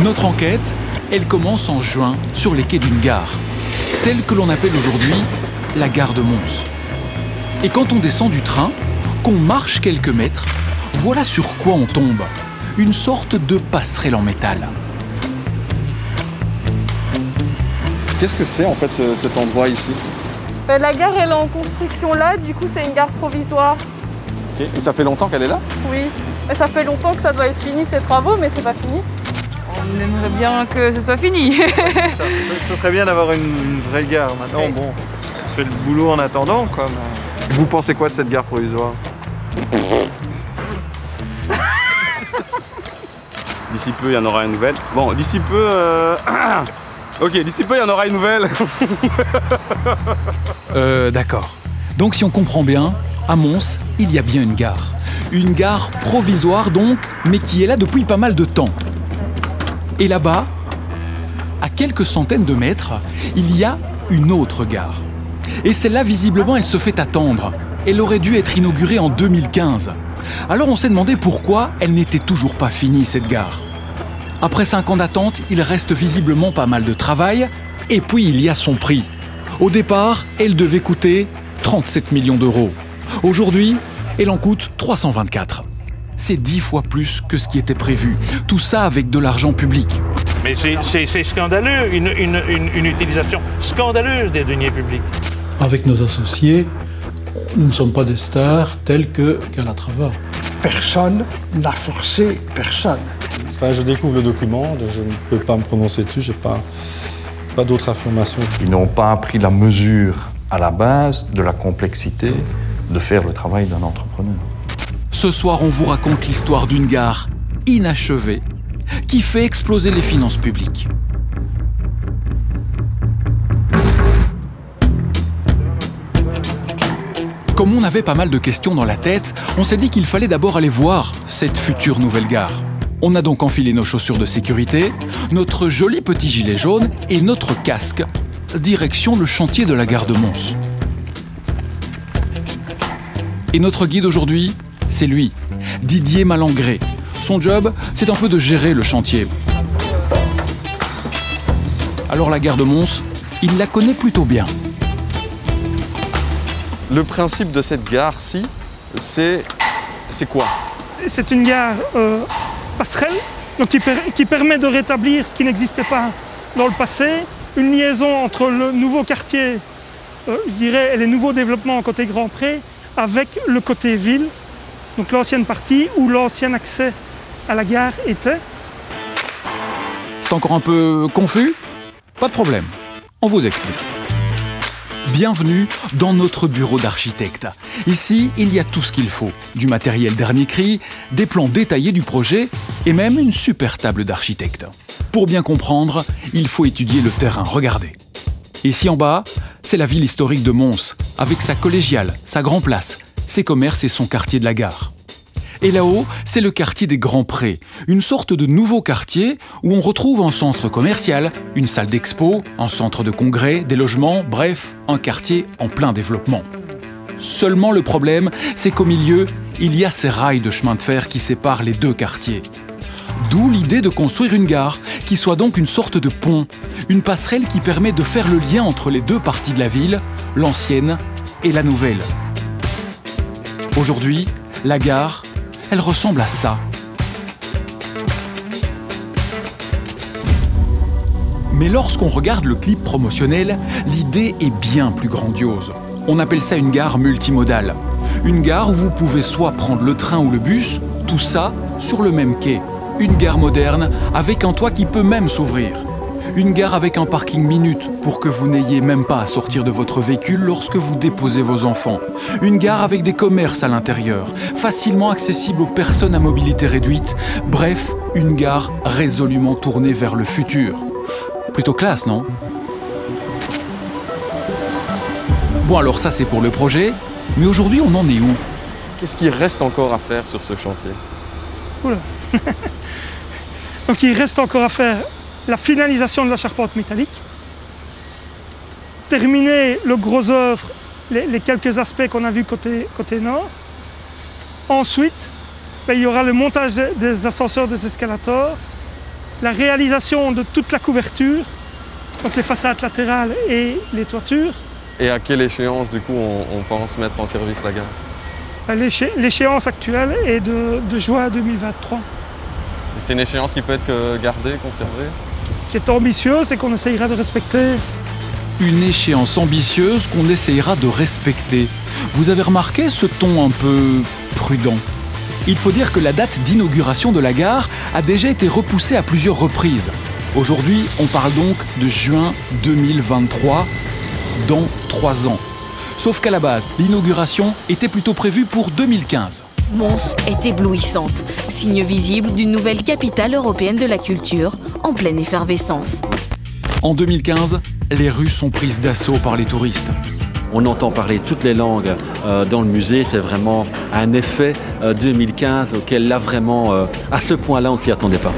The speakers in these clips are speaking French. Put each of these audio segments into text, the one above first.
Notre enquête, elle commence en juin sur les quais d'une gare, celle que l'on appelle aujourd'hui la gare de Mons. Et quand on descend du train, qu'on marche quelques mètres, voilà sur quoi on tombe. Une sorte de passerelle en métal. Qu'est-ce que c'est en fait cet endroit ici? La gare elle est en construction là, du coup c'est une gare provisoire. Okay. Et ça fait longtemps qu'elle est là? Oui, mais ça fait longtemps que ça doit être fini ces travaux, mais c'est pas fini. On aimerait bien que ce soit fini. Ce serait bien d'avoir une vraie gare maintenant. Oui. Bon, on fait le boulot en attendant quoi. Mais... Vous pensez quoi de cette gare provisoire? D'ici peu, il y en aura une nouvelle. Bon, d'ici peu... Ok, d'ici peu, il y en aura une nouvelle. D'accord. Donc si on comprend bien, à Mons, il y a bien une gare. Une gare provisoire donc, mais qui est là depuis pas mal de temps. Et là-bas, à quelques centaines de mètres, il y a une autre gare. Et celle-là, visiblement, elle se fait attendre. Elle aurait dû être inaugurée en 2015. Alors on s'est demandé pourquoi elle n'était toujours pas finie, cette gare. Après 5 ans d'attente, il reste visiblement pas mal de travail. Et puis il y a son prix. Au départ, elle devait coûter 37 millions d'euros. Aujourd'hui, elle en coûte 324. C'est 10 fois plus que ce qui était prévu. Tout ça avec de l'argent public. Mais c'est scandaleux, une utilisation scandaleuse des deniers publics. Avec nos associés, nous ne sommes pas des stars telles que Calatrava. Personne n'a forcé personne. Enfin, je découvre le document, donc je ne peux pas me prononcer dessus, je n'ai pas d'autres informations. Ils n'ont pas pris la mesure à la base de la complexité de faire le travail d'un entrepreneur. Ce soir, on vous raconte l'histoire d'une gare inachevée qui fait exploser les finances publiques. Comme on avait pas mal de questions dans la tête, on s'est dit qu'il fallait d'abord aller voir cette future nouvelle gare. On a donc enfilé nos chaussures de sécurité, notre joli petit gilet jaune et notre casque, direction le chantier de la gare de Mons. Et notre guide aujourd'hui, c'est lui, Didier Malangré. Son job, c'est un peu de gérer le chantier. Alors la gare de Mons, il la connaît plutôt bien. Le principe de cette gare-ci, c'est quoi? C'est une gare passerelle donc qui permet de rétablir ce qui n'existait pas dans le passé, une liaison entre le nouveau quartier, je dirais, et les nouveaux développements côté Grand Pré, avec le côté ville, donc l'ancienne partie où l'ancien accès à la gare était. C'est encore un peu confus? Pas de problème, on vous explique. Bienvenue dans notre bureau d'architecte. Ici, il y a tout ce qu'il faut. Du matériel dernier cri, des plans détaillés du projet et même une super table d'architecte. Pour bien comprendre, il faut étudier le terrain. Regardez. Ici en bas, c'est la ville historique de Mons, avec sa collégiale, sa Grand Place, ses commerces et son quartier de la gare. Et là-haut, c'est le quartier des Grands Prés, une sorte de nouveau quartier où on retrouve un centre commercial, une salle d'expo, un centre de congrès, des logements, bref, un quartier en plein développement. Seulement le problème, c'est qu'au milieu, il y a ces rails de chemin de fer qui séparent les deux quartiers. D'où l'idée de construire une gare, qui soit donc une sorte de pont, une passerelle qui permet de faire le lien entre les deux parties de la ville, l'ancienne et la nouvelle. Aujourd'hui, la gare, elle ressemble à ça. Mais lorsqu'on regarde le clip promotionnel, l'idée est bien plus grandiose. On appelle ça une gare multimodale. Une gare où vous pouvez soit prendre le train ou le bus, tout ça sur le même quai. Une gare moderne avec un toit qui peut même s'ouvrir. Une gare avec un parking minute pour que vous n'ayez même pas à sortir de votre véhicule lorsque vous déposez vos enfants. Une gare avec des commerces à l'intérieur, facilement accessible aux personnes à mobilité réduite. Bref, une gare résolument tournée vers le futur. Plutôt classe, non? Bon, alors ça c'est pour le projet, mais aujourd'hui on en est où? Qu'est-ce qu'il reste encore à faire sur ce chantier? Oula. Donc il reste encore à faire la finalisation de la charpente métallique, terminer le gros œuvre, les quelques aspects qu'on a vus côté nord. Ensuite, il y aura le montage des ascenseurs, des escalators, la réalisation de toute la couverture, donc les façades latérales et les toitures. Et à quelle échéance, du coup, on pense mettre en service la gare? L'échéance actuelle est de juin 2023. C'est une échéance qui peut être gardée, conservée? Qui est ambitieuse et qu'on essayera de respecter. Une échéance ambitieuse qu'on essayera de respecter. Vous avez remarqué ce ton un peu prudent? Il faut dire que la date d'inauguration de la gare a déjà été repoussée à plusieurs reprises. Aujourd'hui, on parle donc de juin 2023, dans 3 ans. Sauf qu'à la base, l'inauguration était plutôt prévue pour 2015. Mons est éblouissante, signe visible d'une nouvelle capitale européenne de la culture, en pleine effervescence. En 2015, les rues sont prises d'assaut par les touristes. On entend parler toutes les langues dans le musée, c'est vraiment un effet 2015 auquel là vraiment, à ce point-là, on ne s'y attendait pas.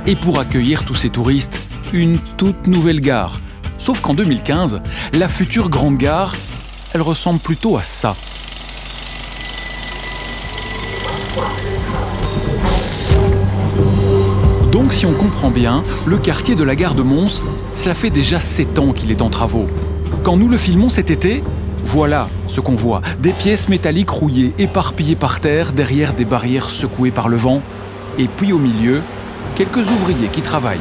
Et pour accueillir tous ces touristes, une toute nouvelle gare. Sauf qu'en 2015, la future grande gare, elle ressemble plutôt à ça. Donc si on comprend bien, le quartier de la gare de Mons, cela fait déjà 7 ans qu'il est en travaux. Quand nous le filmons cet été, voilà ce qu'on voit. Des pièces métalliques rouillées, éparpillées par terre, derrière des barrières secouées par le vent. Et puis au milieu, quelques ouvriers qui travaillent.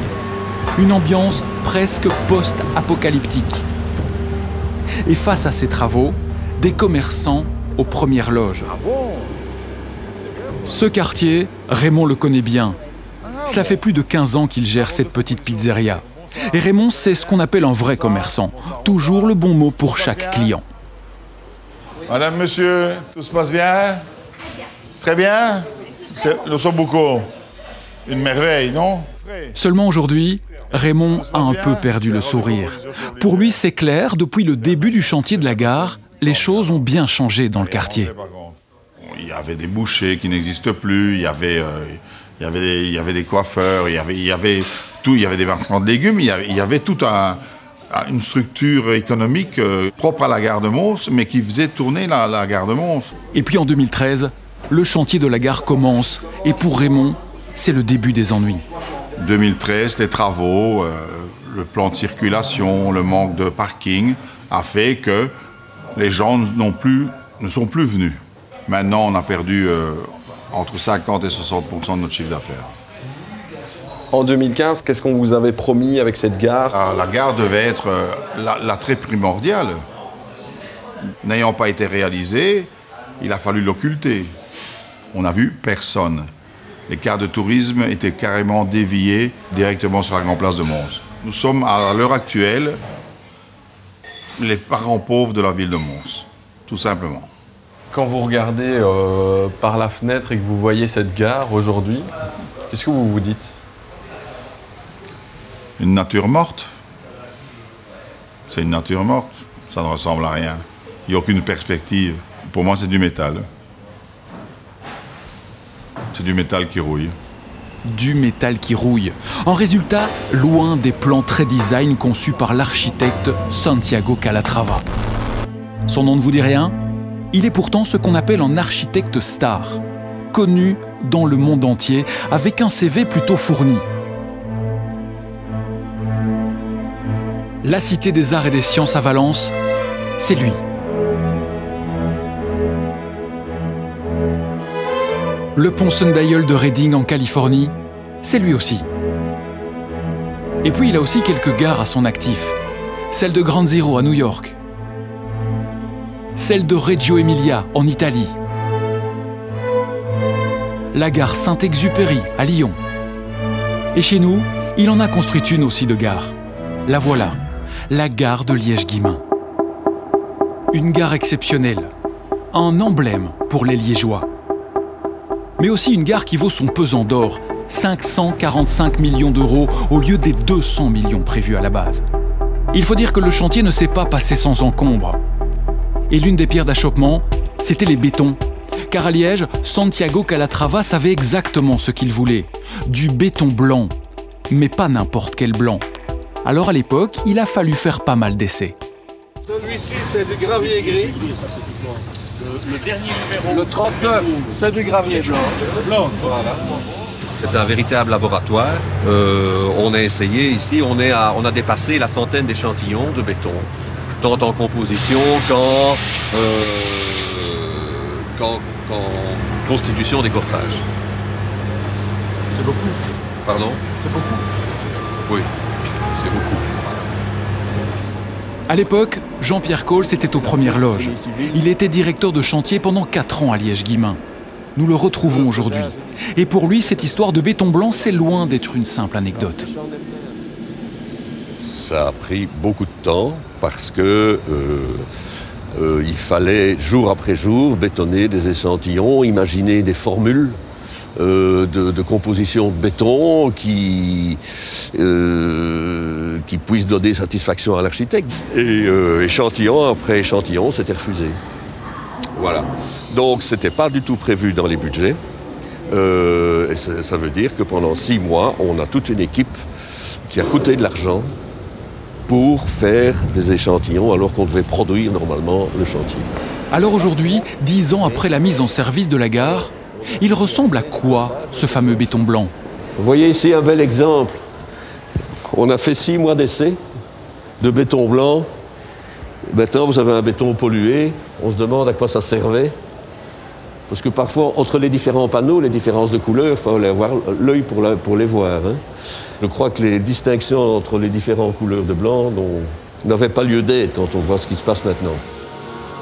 Une ambiance presque post-apocalyptique. Et face à ces travaux, des commerçants aux premières loges. Ce quartier, Raymond le connaît bien. Cela fait plus de 15 ans qu'il gère cette petite pizzeria. Et Raymond, c'est ce qu'on appelle un vrai commerçant. Toujours le bon mot pour chaque client. Madame, monsieur, tout se passe bien? Très bien? Le Sobuco, une merveille, non? Seulement aujourd'hui, Raymond a un peu perdu le sourire. Pour lui, c'est clair, depuis le début du chantier de la gare, les choses ont bien changé dans le quartier. Il y avait des bouchers qui n'existent plus, il y avait des coiffeurs, il y avait tout, il y avait des marchands de légumes, il y avait toute une structure économique propre à la gare de Mons, mais qui faisait tourner la gare de Mons. Et puis en 2013, le chantier de la gare commence, et pour Raymond, c'est le début des ennuis. 2013, les travaux, le plan de circulation, le manque de parking a fait que les gens ne sont plus venus. Maintenant, on a perdu entre 50 et 60% de notre chiffre d'affaires. En 2015, qu'est-ce qu'on vous avait promis avec cette gare? La gare devait être l'attrait primordial. N'ayant pas été réalisée, il a fallu l'occulter. On n'a vu personne. Les cartes de tourisme étaient carrément déviées directement sur la grande place de Mons. Nous sommes, à l'heure actuelle, les parents pauvres de la ville de Mons, tout simplement. Quand vous regardez par la fenêtre et que vous voyez cette gare aujourd'hui, qu'est-ce que vous vous dites? Une nature morte. C'est une nature morte. Ça ne ressemble à rien. Il n'y a aucune perspective. Pour moi, c'est du métal. C'est du métal qui rouille. Du métal qui rouille. En résultat, loin des plans très design conçus par l'architecte Santiago Calatrava. Son nom ne vous dit rien? Il est pourtant ce qu'on appelle un architecte star, connu dans le monde entier, avec un CV plutôt fourni. La Cité des Arts et des Sciences à Valence, c'est lui. Le pont Sundial de Redding en Californie, c'est lui aussi. Et puis il a aussi quelques gares à son actif. Celle de Ground Zero à New York. Celle de Reggio Emilia en Italie. La gare Saint-Exupéry à Lyon. Et chez nous, il en a construit une aussi de gare. La voilà, la gare de Liège-Guillemins. Une gare exceptionnelle, un emblème pour les Liégeois. Mais aussi une gare qui vaut son pesant d'or, 545 millions d'euros au lieu des 200 millions prévus à la base. Il faut dire que le chantier ne s'est pas passé sans encombre. Et l'une des pierres d'achoppement, c'était les bétons. Car à Liège, Santiago Calatrava savait exactement ce qu'il voulait. Du béton blanc, mais pas n'importe quel blanc. Alors à l'époque, il a fallu faire pas mal d'essais. Celui-ci, c'est du gravier gris. Le dernier numéro. Le 39, c'est du gravier blanc. Blanc. Voilà. C'est un véritable laboratoire. On a essayé ici, on a dépassé la centaine d'échantillons de béton, tant en composition qu'en constitution des coffrages. C'est beaucoup. Pardon? C'est beaucoup. Oui, c'est beaucoup. À l'époque, Jean-Pierre Cols était aux premières loges. Il était directeur de chantier pendant 4 ans à Liège-Guillemins. Nous le retrouvons aujourd'hui. Et pour lui, cette histoire de béton blanc, c'est loin d'être une simple anecdote. Ça a pris beaucoup de temps parce que il fallait jour après jour bétonner des échantillons, imaginer des formules de composition de béton qui puissent donner satisfaction à l'architecte. Et échantillon après échantillon, c'était refusé. Voilà. Donc, ce n'était pas du tout prévu dans les budgets. Et ça veut dire que pendant 6 mois, on a toute une équipe qui a coûté de l'argent pour faire des échantillons alors qu'on devait produire normalement le chantier. Alors aujourd'hui, 10 ans après la mise en service de la gare, il ressemble à quoi, ce fameux béton blanc? Vous voyez ici un bel exemple. On a fait 6 mois d'essai de béton blanc. Maintenant, vous avez un béton pollué. On se demande à quoi ça servait. Parce que parfois, entre les différents panneaux, les différences de couleurs, il faut avoir l'œil pour les voir. Hein. Je crois que les distinctions entre les différentes couleurs de blanc n'avaient pas lieu d'être quand on voit ce qui se passe maintenant.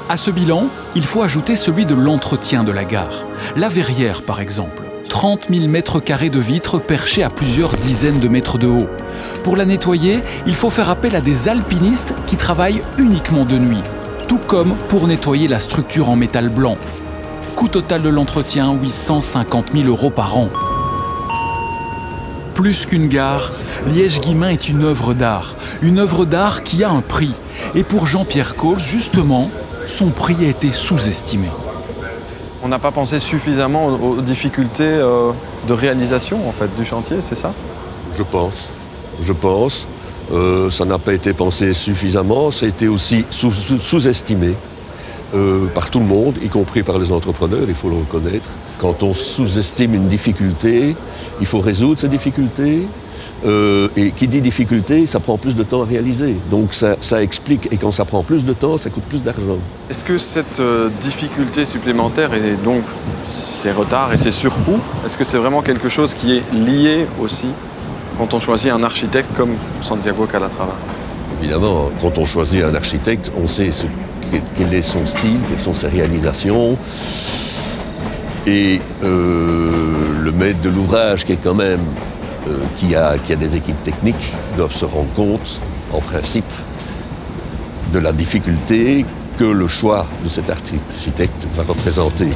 À ce bilan, il faut ajouter celui de l'entretien de la gare. La verrière, par exemple. 30 000 mètres carrés de vitres perchées à plusieurs dizaines de mètres de haut. Pour la nettoyer, il faut faire appel à des alpinistes qui travaillent uniquement de nuit. Tout comme pour nettoyer la structure en métal blanc. Coût total de l'entretien, 850 000 € par an. Plus qu'une gare, Liège-Guillemins est une œuvre d'art qui a un prix. Et pour Jean-Pierre Cols, justement, son prix a été sous-estimé. On n'a pas pensé suffisamment aux difficultés de réalisation en fait, du chantier, c'est ça? Je pense. Ça n'a pas été pensé suffisamment, ça a été aussi sous-estimé par tout le monde, y compris par les entrepreneurs, il faut le reconnaître. Quand on sous-estime une difficulté, il faut résoudre ces difficultés. Et qui dit difficulté, ça prend plus de temps à réaliser. Donc ça explique, et quand ça prend plus de temps, ça coûte plus d'argent. Est-ce que cette difficulté supplémentaire et donc ces retards et ces surcoûts, est-ce que c'est vraiment quelque chose qui est lié aussi quand on choisit un architecte comme Santiago Calatrava? Évidemment, quand on choisit un architecte, on sait quel est son style, quelles sont ses réalisations. Et le maître de l'ouvrage, qui est quand même qui a des équipes techniques, doivent se rendre compte, en principe, de la difficulté que le choix de cet architecte va représenter.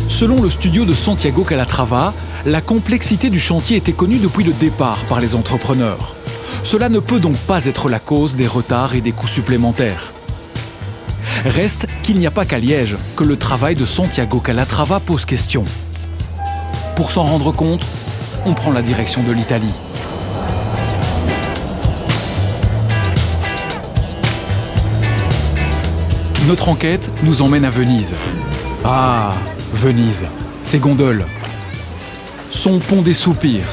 Selon le studio de Santiago Calatrava, la complexité du chantier était connue depuis le départ par les entrepreneurs. Cela ne peut donc pas être la cause des retards et des coûts supplémentaires. Reste qu'il n'y a pas qu'à Liège que le travail de Santiago Calatrava pose question. Pour s'en rendre compte, on prend la direction de l'Italie. Notre enquête nous emmène à Venise. Ah, Venise, ses gondoles, son pont des Soupirs,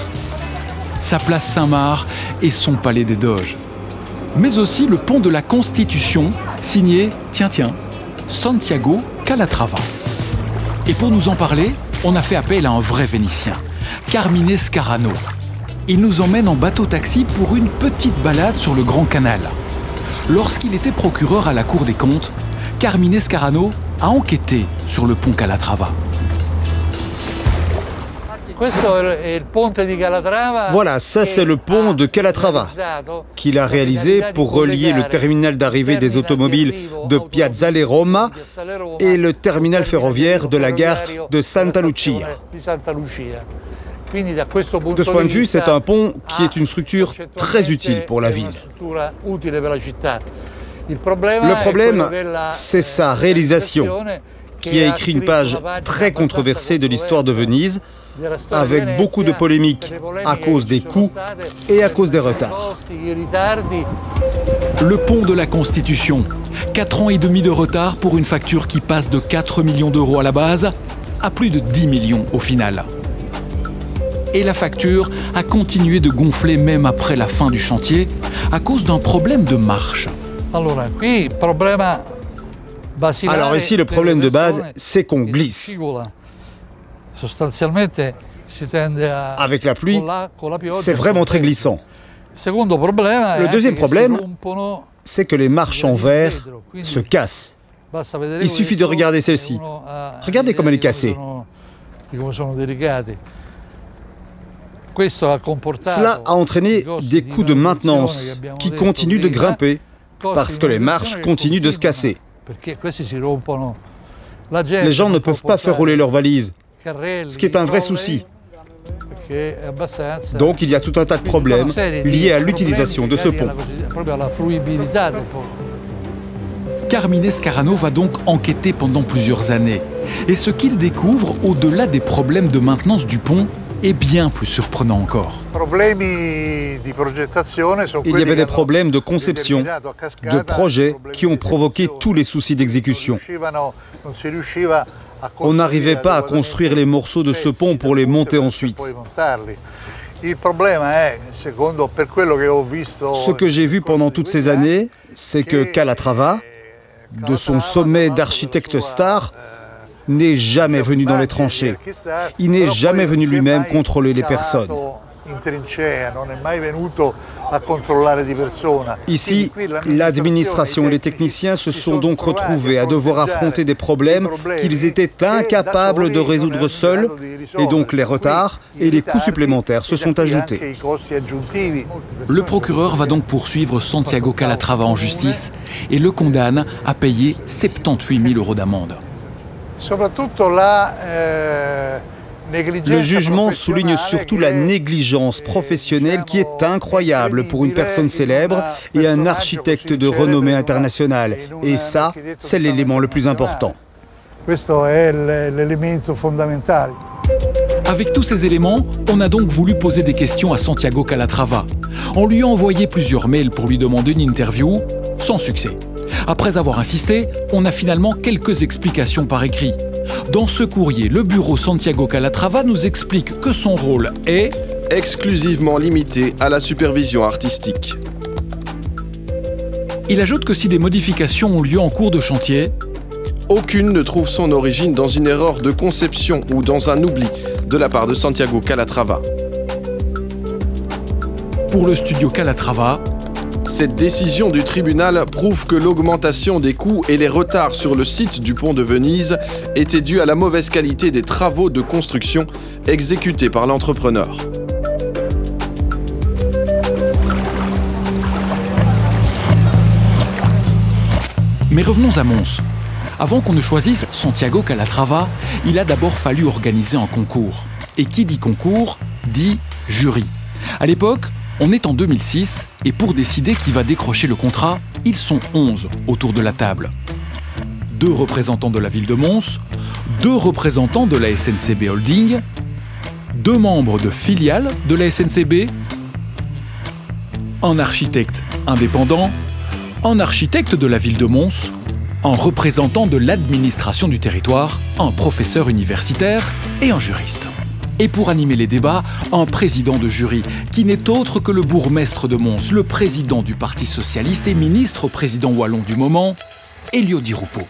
sa place Saint-Marc et son palais des Doges. Mais aussi le pont de la Constitution, signé, tiens, Santiago Calatrava. Et pour nous en parler, on a fait appel à un vrai Vénitien, Carmine Scarano. Il nous emmène en bateau-taxi pour une petite balade sur le Grand Canal. Lorsqu'il était procureur à la Cour des comptes, Carmine Scarano a enquêté sur le pont Calatrava. Voilà, ça c'est le pont de Calatrava, qu'il a réalisé pour relier le terminal d'arrivée des automobiles de Piazzale Roma et le terminal ferroviaire de la gare de Santa Lucia. De ce point de vue, c'est un pont qui est une structure très utile pour la ville. Le problème, c'est sa réalisation, qui a écrit une page très controversée de l'histoire de Venise, avec beaucoup de polémiques à cause des coûts et à cause des retards. Le pont de la Constitution. 4 ans et demi de retard pour une facture qui passe de 4 millions d'euros à la base à plus de 10 millions au final. Et la facture a continué de gonfler même après la fin du chantier à cause d'un problème de marche. Alors ici, le problème de base, c'est qu'on glisse. Avec la pluie, c'est vraiment très glissant. Le deuxième problème, c'est que les marches en verre se cassent. Il suffit de regarder celle-ci. Regardez comme elle est cassée. Cela a entraîné des coûts de maintenance qui continuent de grimper parce que les marches continuent de se casser. Les gens ne peuvent pas faire rouler leurs valises, ce qui est un vrai souci. Donc il y a tout un tas de problèmes liés à l'utilisation de ce pont. Carmine Scarano va donc enquêter pendant plusieurs années. Et ce qu'il découvre, au-delà des problèmes de maintenance du pont, est bien plus surprenant encore. Il y avait des problèmes de conception, de projets qui ont provoqué tous les soucis d'exécution. On n'arrivait pas à construire les morceaux de ce pont pour les monter ensuite. Ce que j'ai vu pendant toutes ces années, c'est que Calatrava, de son sommet d'architecte star, n'est jamais venu dans les tranchées. Il n'est jamais venu lui-même contrôler les personnes. Ici, l'administration et les techniciens se sont donc retrouvés à devoir affronter des problèmes qu'ils étaient incapables de résoudre seuls, et donc les retards et les coûts supplémentaires se sont ajoutés. Le procureur va donc poursuivre Santiago Calatrava en justice et le condamne à payer 78 000 € d'amende. Le jugement souligne surtout la négligence professionnelle qui est incroyable pour une personne célèbre et un architecte de renommée internationale. Et ça, c'est l'élément le plus important. Avec tous ces éléments, on a donc voulu poser des questions à Santiago Calatrava. On lui a envoyé plusieurs mails pour lui demander une interview, sans succès. Après avoir insisté, on a finalement quelques explications par écrit. Dans ce courrier, le bureau Santiago Calatrava nous explique que son rôle est exclusivement limité à la supervision artistique. Il ajoute que si des modifications ont lieu en cours de chantier, aucune ne trouve son origine dans une erreur de conception ou dans un oubli de la part de Santiago Calatrava. Pour le studio Calatrava, cette décision du tribunal prouve que l'augmentation des coûts et les retards sur le site du pont de Venise étaient dus à la mauvaise qualité des travaux de construction exécutés par l'entrepreneur. Mais revenons à Mons. Avant qu'on ne choisisse Santiago Calatrava, il a d'abord fallu organiser un concours. Et qui dit concours, dit jury. À l'époque, on est en 2006 et pour décider qui va décrocher le contrat, ils sont 11 autour de la table. 2 représentants de la ville de Mons, 2 représentants de la SNCB Holding, 2 membres de filiales de la SNCB, un architecte indépendant, un architecte de la ville de Mons, un représentant de l'administration du territoire, un professeur universitaire et un juriste. Et pour animer les débats, un président de jury, qui n'est autre que le bourgmestre de Mons, le président du Parti socialiste et ministre-président wallon du moment, Elio Di Rupo.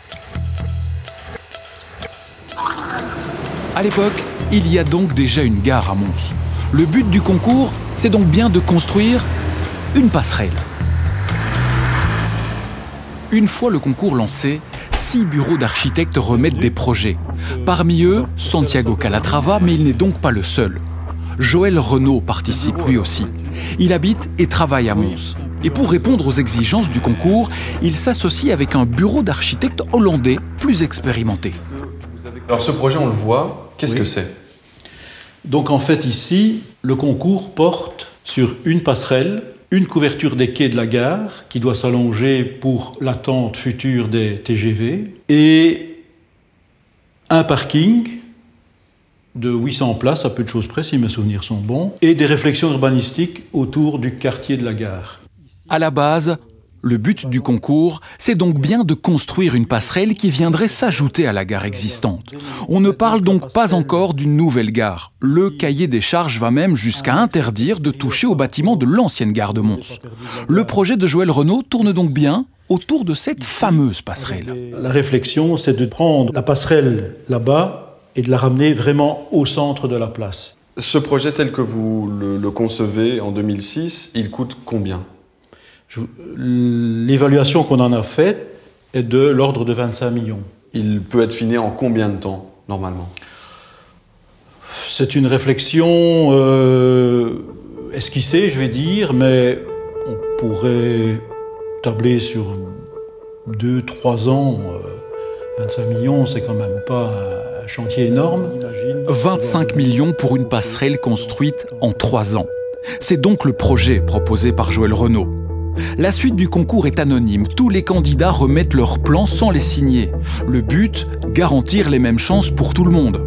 À l'époque, il y a donc déjà une gare à Mons. Le but du concours, c'est donc bien de construire une passerelle. Une fois le concours lancé, 6 bureaux d'architectes remettent des projets. Parmi eux, Santiago Calatrava, mais il n'est donc pas le seul. Joël Renaud participe lui aussi. Il habite et travaille à Mons. Et pour répondre aux exigences du concours, il s'associe avec un bureau d'architectes hollandais plus expérimenté. Alors ce projet, on le voit, qu'est-ce que c'est? Donc en fait ici, le concours porte sur une passerelle, une couverture des quais de la gare qui doit s'allonger pour l'attente future des TGV et un parking de 800 places, à peu de choses près si mes souvenirs sont bons, et des réflexions urbanistiques autour du quartier de la gare. À la base, Le but du concours, c'est donc bien de construire une passerelle qui viendrait s'ajouter à la gare existante. On ne parle donc pas encore d'une nouvelle gare. Le cahier des charges va même jusqu'à interdire de toucher au bâtiment de l'ancienne gare de Mons. Le projet de Joël Renaud tourne donc bien autour de cette fameuse passerelle. La réflexion, c'est de prendre la passerelle là-bas et de la ramener vraiment au centre de la place. Ce projet tel que vous le concevez en 2006, il coûte combien ? L'évaluation qu'on en a faite est de l'ordre de 25 millions. Il peut être fini en combien de temps, normalement ? C'est une réflexion esquissée, je vais dire, mais on pourrait tabler sur 2-3 ans. 25 millions, c'est quand même pas un chantier énorme, j'imagine. 25 millions pour une passerelle construite en 3 ans. C'est donc le projet proposé par Joël Renaud. La suite du concours est anonyme. Tous les candidats remettent leurs plans sans les signer. Le but, garantir les mêmes chances pour tout le monde.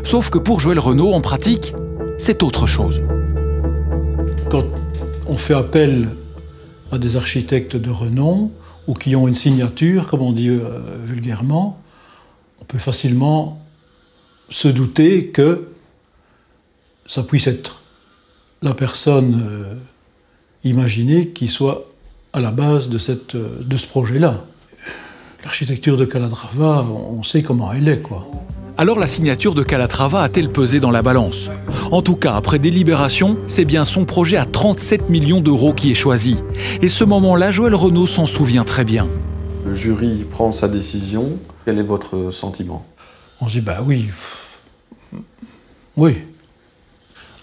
Sauf que pour Joël Renaud, en pratique, c'est autre chose. Quand on fait appel à des architectes de renom, ou qui ont une signature, comme on dit vulgairement, on peut facilement se douter que ça puisse être la personne imaginée qui soit à la base de ce projet-là. L'architecture de Calatrava, on sait comment elle est, quoi. Alors la signature de Calatrava a-t-elle pesé dans la balance? En tout cas, après délibération, c'est bien son projet à 37 millions d'euros qui est choisi. Et ce moment-là, Joël Renaud s'en souvient très bien. Le jury prend sa décision. Quel est votre sentiment? On se dit, bah oui. Oui.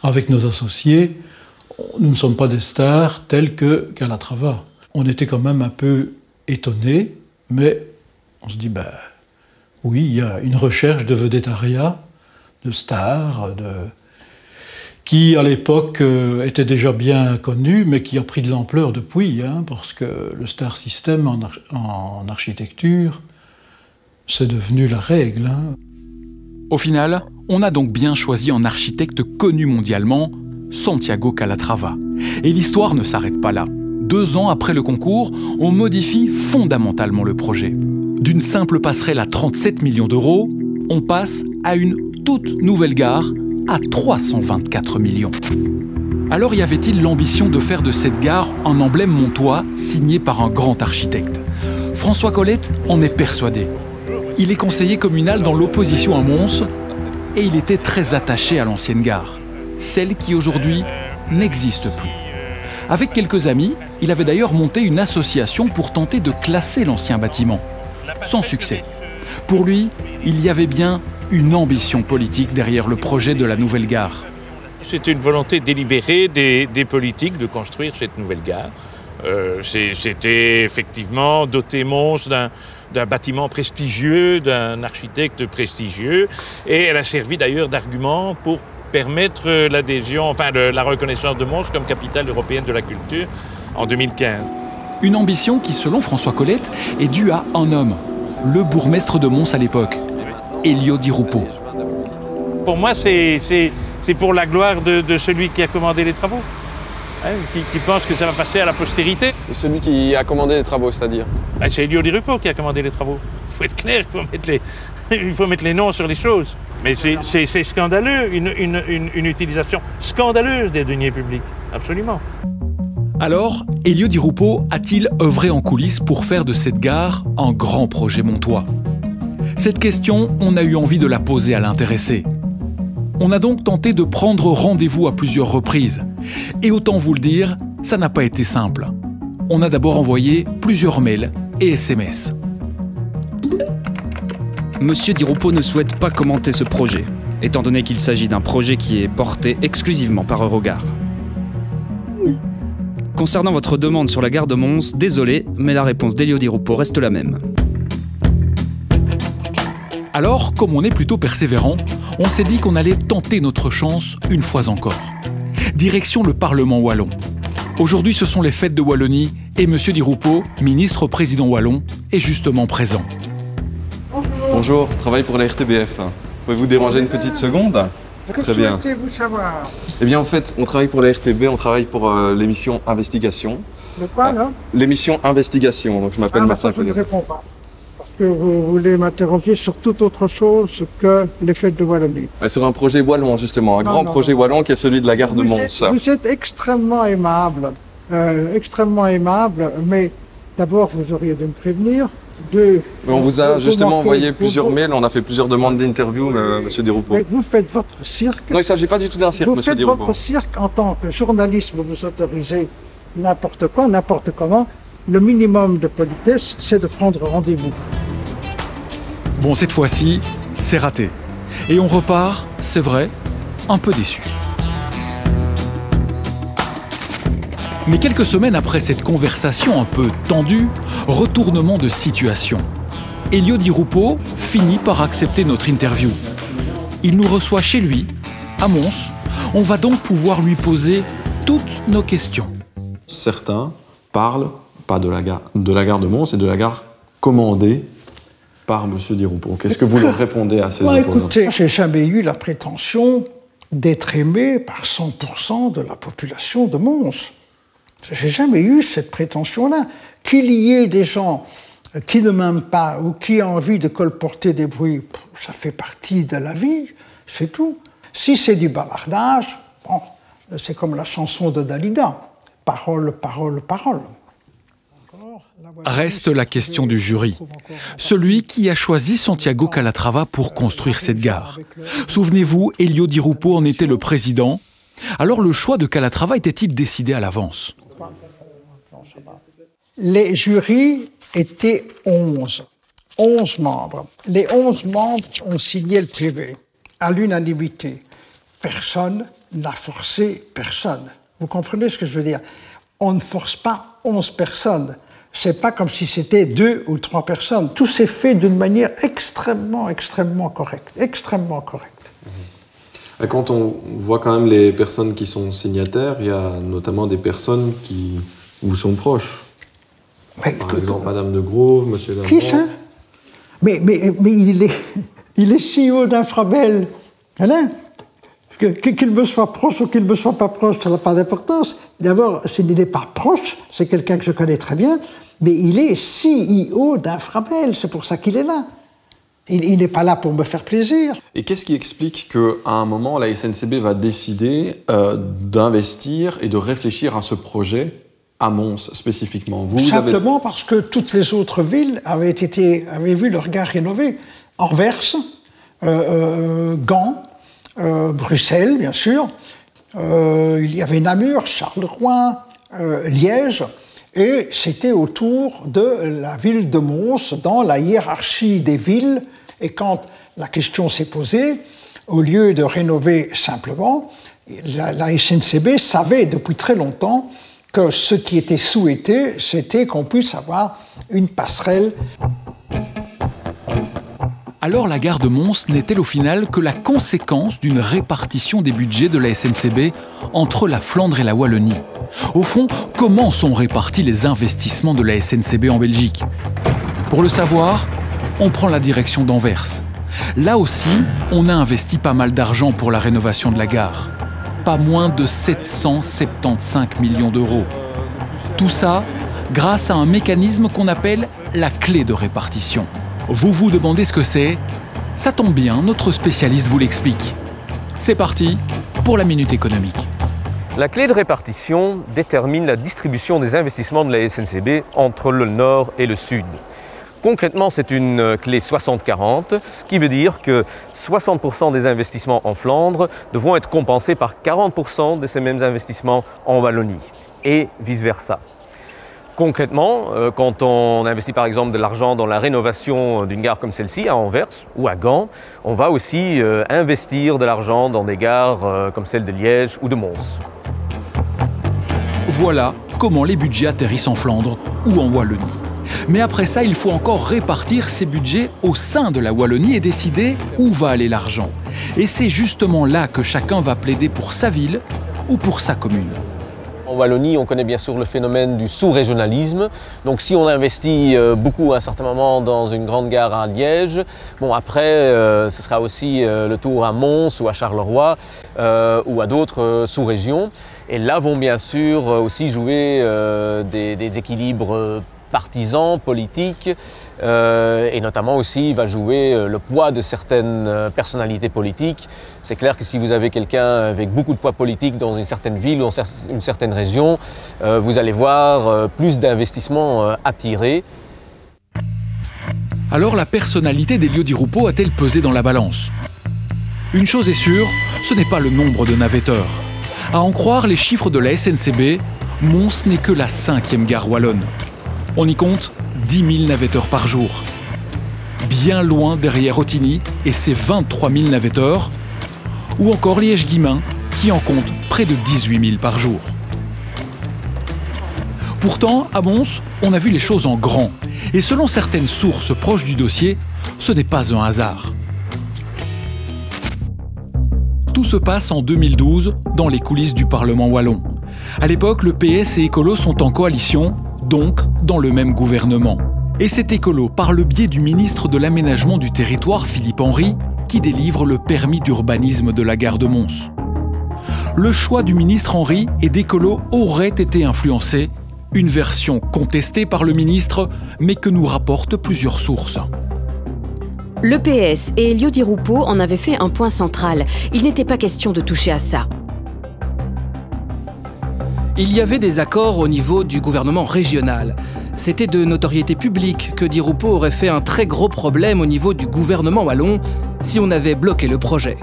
Avec nos associés, nous ne sommes pas des stars telles que Calatrava. On était quand même un peu étonnés, mais on se dit, bah oui, il y a une recherche de vedettariat, de stars, qui à l'époque était déjà bien connue, mais qui a pris de l'ampleur depuis, parce que le star system en architecture, c'est devenu la règle. Au final, on a donc bien choisi un architecte connu mondialement, Santiago Calatrava. Et l'histoire ne s'arrête pas là. 2 ans après le concours, on modifie fondamentalement le projet. D'une simple passerelle à 37 millions d'euros, on passe à une toute nouvelle gare à 324 millions. Alors y avait-il l'ambition de faire de cette gare un emblème montois signé par un grand architecte? François Colette en est persuadé. Il est conseiller communal dans l'opposition à Mons et il était très attaché à l'ancienne gare, celle qui aujourd'hui n'existe plus. Avec quelques amis, il avait d'ailleurs monté une association pour tenter de classer l'ancien bâtiment. Sans succès. Pour lui, il y avait bien une ambition politique derrière le projet de la nouvelle gare. C'était une volonté délibérée des politiques de construire cette nouvelle gare. C'était effectivement doter Mons d'un bâtiment prestigieux, d'un architecte prestigieux, et elle a servi d'ailleurs d'argument pour permettre l'adhésion, enfin la reconnaissance de Mons comme capitale européenne de la culture en 2015. Une ambition qui, selon François Colette, est due à un homme, le bourgmestre de Mons à l'époque, Elio Di Rupo. Pour moi, c'est pour la gloire de celui qui a commandé les travaux, qui pense que ça va passer à la postérité. Et celui qui a commandé les travaux, c'est-à-dire? C'est Elio Di Rupo qui a commandé les travaux. Il faut être clair, il faut mettre les noms sur les choses. Mais c'est scandaleux, une utilisation scandaleuse des deniers publics, absolument. Alors, Elio Di Rupo a-t-il œuvré en coulisses pour faire de cette gare un grand projet montois? Cette question, on a eu envie de la poser à l'intéressé. On a donc tenté de prendre rendez-vous à plusieurs reprises. Et autant vous le dire, ça n'a pas été simple. On a d'abord envoyé plusieurs mails et SMS. Monsieur Di Rupo ne souhaite pas commenter ce projet, étant donné qu'il s'agit d'un projet qui est porté exclusivement par Eurogare. Concernant votre demande sur la gare de Mons, désolé, mais la réponse d'Elio Di Rupo reste la même. Alors, comme on est plutôt persévérant, on s'est dit qu'on allait tenter notre chance une fois encore. Direction le Parlement wallon. Aujourd'hui, ce sont les fêtes de Wallonie et M. Di Rupo, ministre-président wallon, est justement présent. Bonjour, je travaille pour la RTBF. Pouvez-vous déranger une petite seconde? Très bien. Que souhaitez-vous savoir? Eh bien, en fait, on travaille pour la RTB, on travaille pour l'émission Investigation. De quoi, là? L'émission Investigation, donc je m'appelle Martin Je ne réponds pas. Parce que vous voulez m'interroger sur toute autre chose que les fêtes de Wallonie. Sur un projet wallon, justement, un grand projet wallon qui est celui de la gare de Mons. Vous êtes extrêmement aimable, mais d'abord, vous auriez dû me prévenir. On vous a justement envoyé plusieurs mails, on a fait plusieurs demandes d'interview, monsieur Desroupeaux. Mais vous faites votre cirque. Non, il ne s'agit pas du tout d'un cirque, monsieur Desroupeaux. Vous faites votre cirque en tant que journaliste, vous vous autorisez n'importe quoi, n'importe comment. Le minimum de politesse, c'est de prendre rendez-vous. Bon, cette fois-ci, c'est raté. Et on repart, c'est vrai, un peu déçu. Mais quelques semaines après cette conversation un peu tendue, retournement de situation. Elio Desroupeaux finit par accepter notre interview. Il nous reçoit chez lui, à Mons. On va donc pouvoir lui poser toutes nos questions. Certains parlent, pas de la gare de Mons, et de la gare commandée par M. Desroupeaux. Qu'est-ce que vous leur répondez à ces opposants? Écoutez, j'ai jamais eu la prétention d'être aimé par 100% de la population de Mons. J'ai jamais eu cette prétention-là. Qu'il y ait des gens qui ne m'aiment pas ou qui ont envie de colporter des bruits, ça fait partie de la vie, c'est tout. Si c'est du bavardage, bon, c'est comme la chanson de Dalida. Parole, parole, parole. Reste la question du jury. Celui qui a choisi Santiago Calatrava pour construire cette gare. Souvenez-vous, Elio Desroupeaux en était le président. Alors le choix de Calatrava était-il décidé à l'avance? Les jurys étaient 11. 11 membres. Les 11 membres ont signé le PV à l'unanimité. Personne n'a forcé personne. Vous comprenez ce que je veux dire? On ne force pas 11 personnes. C'est pas comme si c'était 2 ou 3 personnes. Tout s'est fait d'une manière extrêmement correcte. Extrêmement correcte. Quand on voit quand même les personnes qui sont signataires, il y a notamment des personnes qui vous sont proches. Par exemple, Madame de Grove, Monsieur Lamont. Qui ça? Mais il est CEO d'Infrabel. Hein? Qu'il me soit proche ou qu'il ne me soit pas proche, ça n'a pas d'importance. D'abord, s'il n'est pas proche, c'est quelqu'un que je connais très bien, mais il est CEO d'Infrabel, c'est pour ça qu'il est là. Il n'est pas là pour me faire plaisir. Et qu'est-ce qui explique qu'à un moment, la SNCB va décider d'investir et de réfléchir à ce projet à Mons spécifiquement? Simplement parce que toutes les autres villes avaient vu leur gare rénovée. Anvers, Gand, Bruxelles, bien sûr. Il y avait Namur, Charleroi, Liège. Et c'était autour de la ville de Mons, dans la hiérarchie des villes. Et quand la question s'est posée, au lieu de rénover simplement, la SNCB savait depuis très longtemps que ce qui était souhaité, c'était qu'on puisse avoir une passerelle. Alors la gare de Mons n'est-elle au final que la conséquence d'une répartition des budgets de la SNCB entre la Flandre et la Wallonie? Au fond, comment sont répartis les investissements de la SNCB en Belgique? Pour le savoir, on prend la direction d'Anvers. Là aussi, on a investi pas mal d'argent pour la rénovation de la gare. Pas moins de 775 millions d'euros. Tout ça grâce à un mécanisme qu'on appelle la clé de répartition. Vous vous demandez ce que c'est? Ça tombe bien, notre spécialiste vous l'explique. C'est parti pour la Minute Économique. La clé de répartition détermine la distribution des investissements de la SNCB entre le nord et le sud. Concrètement, c'est une clé 60-40, ce qui veut dire que 60% des investissements en Flandre devront être compensés par 40% de ces mêmes investissements en Wallonie, et vice-versa. Concrètement, quand on investit par exemple de l'argent dans la rénovation d'une gare comme celle-ci, à Anvers ou à Gand, on va aussi investir de l'argent dans des gares comme celle de Liège ou de Mons. Voilà comment les budgets atterrissent en Flandre ou en Wallonie. Mais après ça, il faut encore répartir ces budgets au sein de la Wallonie et décider où va aller l'argent. Et c'est justement là que chacun va plaider pour sa ville ou pour sa commune. En Wallonie, on connaît bien sûr le phénomène du sous-régionalisme. Donc si on investit beaucoup à un certain moment dans une grande gare à Liège, bon après ce sera aussi le tour à Mons ou à Charleroi ou à d'autres sous-régions. Et là vont bien sûr aussi jouer des équilibres partisans, politiques, et notamment aussi va jouer le poids de certaines personnalités politiques. C'est clair que si vous avez quelqu'un avec beaucoup de poids politique dans une certaine ville ou dans une certaine région, vous allez voir plus d'investissements attirés. Alors la personnalité d'Elio Di Rupo a-t-elle pesé dans la balance? Une chose est sûre, ce n'est pas le nombre de navetteurs. À en croire les chiffres de la SNCB, Mons n'est que la 5e gare wallonne. On y compte 10 000 navetteurs par jour. Bien loin derrière Ottignies et ses 23 000 navetteurs, ou encore Liège-Guillemins qui en compte près de 18 000 par jour. Pourtant, à Mons, on a vu les choses en grand. Et selon certaines sources proches du dossier, ce n'est pas un hasard. Tout se passe en 2012 dans les coulisses du Parlement wallon. À l'époque, le PS et Écolo sont en coalition, donc dans le même gouvernement. Et c'est Écolo, par le biais du ministre de l'Aménagement du Territoire, Philippe Henry, qui délivre le permis d'urbanisme de la gare de Mons. Le choix du ministre Henry et d'Écolo aurait été influencé, une version contestée par le ministre, mais que nous rapportent plusieurs sources. Le PS et Elio Di Rupo en avaient fait un point central. Il n'était pas question de toucher à ça. Il y avait des accords au niveau du gouvernement régional. C'était de notoriété publique que Di Rupo aurait fait un très gros problème au niveau du gouvernement wallon si on avait bloqué le projet.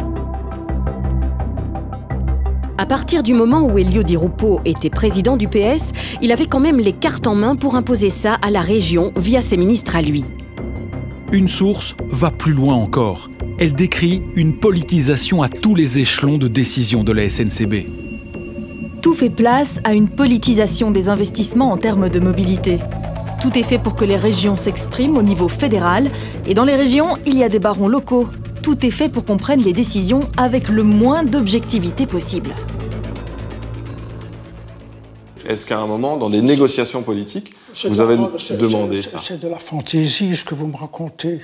À partir du moment où Elio Di Rupo était président du PS, il avait quand même les cartes en main pour imposer ça à la région via ses ministres à lui. Une source va plus loin encore. Elle décrit une politisation à tous les échelons de décision de la SNCB. Tout fait place à une politisation des investissements en termes de mobilité. Tout est fait pour que les régions s'expriment au niveau fédéral. Et dans les régions, il y a des barons locaux. Tout est fait pour qu'on prenne les décisions avec le moins d'objectivité possible. Est-ce qu'à un moment, dans des négociations politiques, vous avez demandé ça? C'est de la fantaisie, ce que vous me racontez.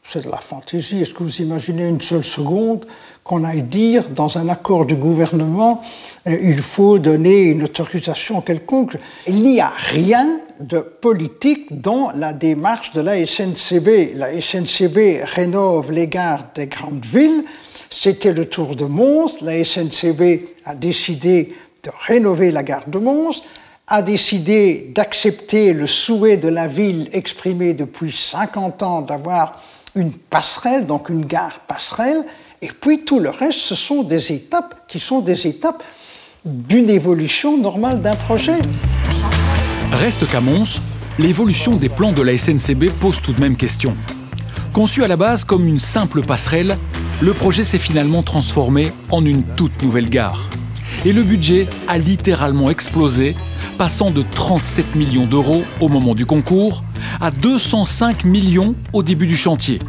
C'est de la fantaisie. Est-ce que vous imaginez une seule seconde qu'on aille dire, dans un accord du gouvernement, il faut donner une autorisation quelconque? Il n'y a rien de politique dans la démarche de la SNCB. La SNCB rénove les gares des grandes villes. C'était le tour de Mons. La SNCB a décidé de rénover la gare de Mons, a décidé d'accepter le souhait de la ville exprimé depuis 50 ans d'avoir une passerelle, donc une gare passerelle, et puis tout le reste, ce sont des étapes qui sont des étapes d'une évolution normale d'un projet. Reste qu'à Mons, l'évolution des plans de la SNCB pose tout de même question. Conçu à la base comme une simple passerelle, le projet s'est finalement transformé en une toute nouvelle gare. Et le budget a littéralement explosé, passant de 37 millions d'euros au moment du concours à 205 millions au début du chantier.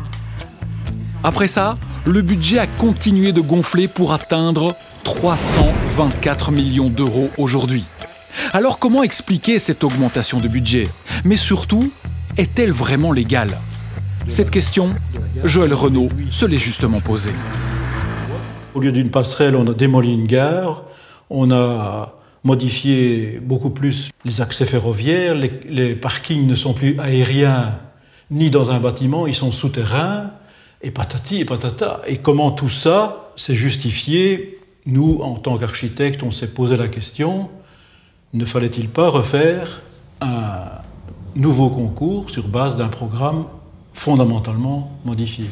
Après ça, le budget a continué de gonfler pour atteindre 324 millions d'euros aujourd'hui. Alors comment expliquer cette augmentation de budget? Mais surtout, est-elle vraiment légale? Cette question, Joël Renaud se l'est justement posée. Au lieu d'une passerelle, on a démoli une gare, on a modifié beaucoup plus les accès ferroviaires, les parkings ne sont plus aériens ni dans un bâtiment, ils sont souterrains, et patati et patata. Et comment tout ça s'est justifié? Nous, en tant qu'architectes, on s'est posé la question, ne fallait-il pas refaire un nouveau concours sur base d'un programme fondamentalement modifié?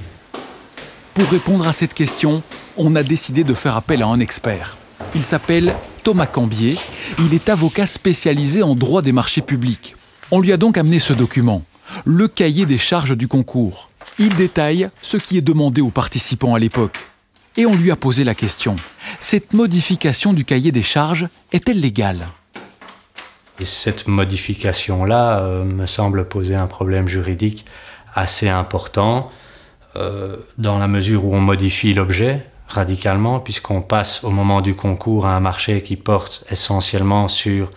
Pour répondre à cette question, on a décidé de faire appel à un expert. Il s'appelle Thomas Cambier, il est avocat spécialisé en droit des marchés publics. On lui a donc amené ce document, le cahier des charges du concours. Il détaille ce qui est demandé aux participants à l'époque. Et on lui a posé la question, cette modification du cahier des charges est-elle légale? Et cette modification-là me semble poser un problème juridique assez important, dans la mesure où on modifie l'objet, radicalement, puisqu'on passe au moment du concours à un marché qui porte essentiellement sur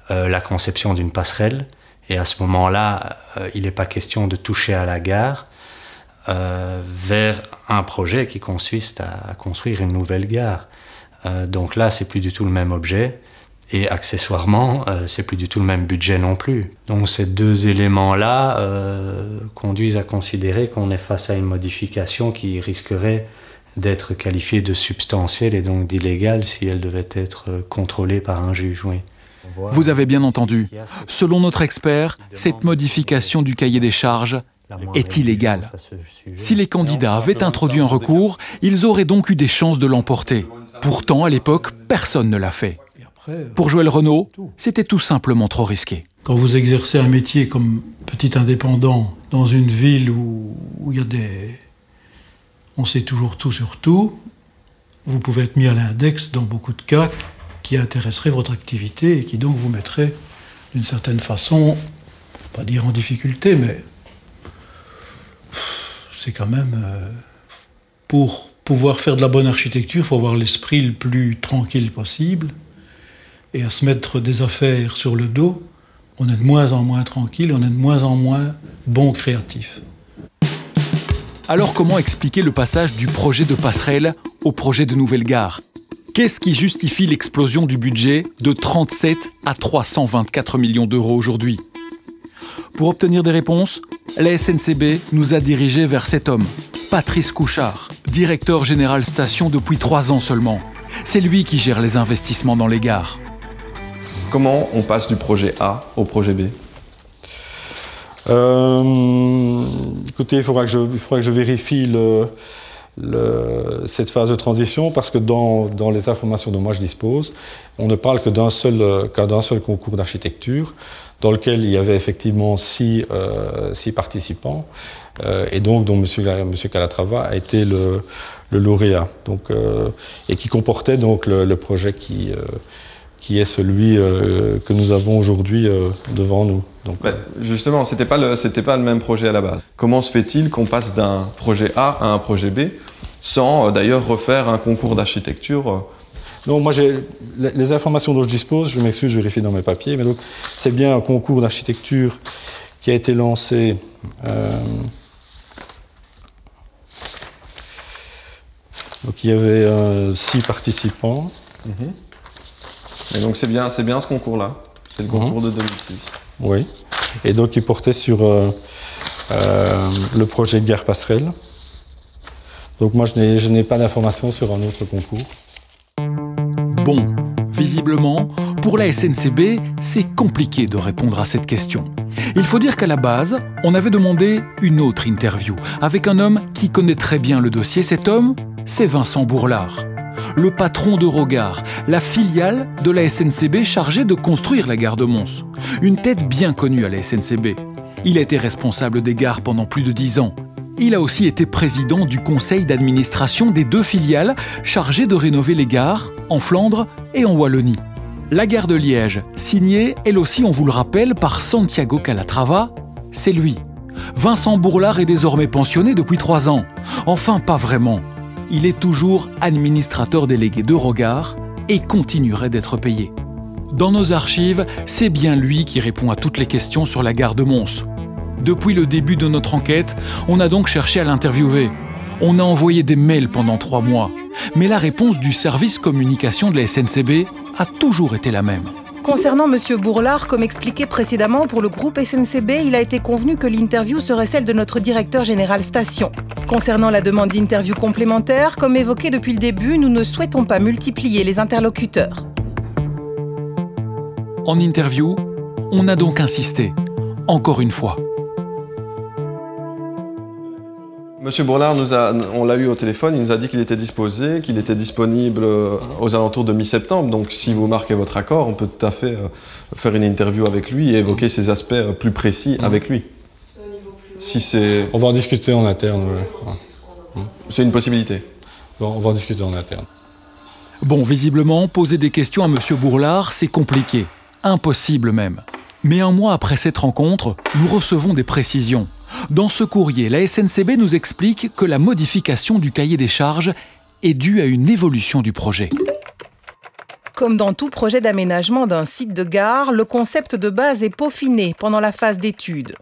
la conception d'une passerelle. Et à ce moment-là, il n'est pas question de toucher à la gare vers un projet qui consiste à construire une nouvelle gare. Donc là, c'est plus du tout le même objet. Et accessoirement, c'est plus du tout le même budget non plus. Donc ces deux éléments-là conduisent à considérer qu'on est face à une modification qui risquerait d'être qualifiée de substantielle et donc d'illégale si elle devait être contrôlée par un juge, oui. Vous avez bien entendu. Selon notre expert, cette modification du cahier des charges est illégale. Si les candidats avaient introduit un recours, ils auraient donc eu des chances de l'emporter. Pourtant, à l'époque, personne ne l'a fait. Pour Joël Renaud, c'était tout simplement trop risqué. Quand vous exercez un métier comme petit indépendant dans une ville où il y a des... on sait toujours tout sur tout, vous pouvez être mis à l'index dans beaucoup de cas qui intéresseraient votre activité et qui donc vous mettraient d'une certaine façon, pas dire en difficulté, mais c'est quand même... pour pouvoir faire de la bonne architecture, il faut avoir l'esprit le plus tranquille possible. Et à se mettre des affaires sur le dos, on est de moins en moins tranquille, on est de moins en moins bon créatif. Alors comment expliquer le passage du projet de passerelle au projet de nouvelle gare? Qu'est-ce qui justifie l'explosion du budget de 37 à 324 millions d'euros aujourd'hui? Pour obtenir des réponses, la SNCB nous a dirigés vers cet homme, Patrice Couchard, directeur général station depuis 3 ans seulement. C'est lui qui gère les investissements dans les gares. Comment on passe du projet A au projet B? Écoutez, il faudra que je vérifie cette phase de transition parce que dans les informations dont moi je dispose, on ne parle que d'un seul concours d'architecture dans lequel il y avait effectivement 6 participants et donc dont M. Calatrava a été le lauréat et qui comportait donc le projet qui est celui que nous avons aujourd'hui devant nous. Donc, justement, c'était pas le même projet à la base. Comment se fait-il qu'on passe d'un projet A à un projet B sans d'ailleurs refaire un concours d'architecture? Non, moi les informations dont je dispose, je m'excuse, je vérifie dans mes papiers, mais donc c'est bien un concours d'architecture qui a été lancé donc il y avait 6 participants. Et donc c'est bien ce concours-là, c'est le concours de 2006. Oui, et donc il portait sur le projet de gare passerelle. Donc moi je n'ai pas d'informations sur un autre concours. Bon, visiblement, pour la SNCB, c'est compliqué de répondre à cette question. Il faut dire qu'à la base, on avait demandé une autre interview avec un homme qui connaît très bien le dossier. Cet homme, c'est Vincent Bourlard, le patron d'Eurogare, la filiale de la SNCB chargée de construire la gare de Mons. Une tête bien connue à la SNCB. Il a été responsable des gares pendant plus de 10 ans. Il a aussi été président du conseil d'administration des 2 filiales chargées de rénover les gares en Flandre et en Wallonie. La gare de Liège, signée, elle aussi on vous le rappelle, par Santiago Calatrava, c'est lui. Vincent Bourlard est désormais pensionné depuis 3 ans. Enfin, pas vraiment. Il est toujours administrateur délégué d'Eurogare et continuerait d'être payé. Dans nos archives, c'est bien lui qui répond à toutes les questions sur la gare de Mons. Depuis le début de notre enquête, on a donc cherché à l'interviewer. On a envoyé des mails pendant 3 mois. Mais la réponse du service communication de la SNCB a toujours été la même. Concernant M. Bourlard, comme expliqué précédemment pour le groupe SNCB, il a été convenu que l'interview serait celle de notre directeur général station. Concernant la demande d'interview complémentaire, comme évoqué depuis le début, nous ne souhaitons pas multiplier les interlocuteurs. En interview, on a donc insisté, encore une fois. Monsieur Bourlard, on l'a eu au téléphone, il nous a dit qu'il était disposé, qu'il était disponible aux alentours de mi-septembre. Donc si vous marquez votre accord, on peut tout à fait faire une interview avec lui et évoquer ces aspects plus précis avec lui. Si c'est... On va en discuter en interne. Ouais. C'est une possibilité. Bon, on va en discuter en interne. Bon, visiblement, poser des questions à Monsieur Bourlard, c'est compliqué. Impossible même. Mais un mois après cette rencontre, nous recevons des précisions. Dans ce courrier, la SNCB nous explique que la modification du cahier des charges est due à une évolution du projet. Comme dans tout projet d'aménagement d'un site de gare, le concept de base est peaufiné pendant la phase d'étude.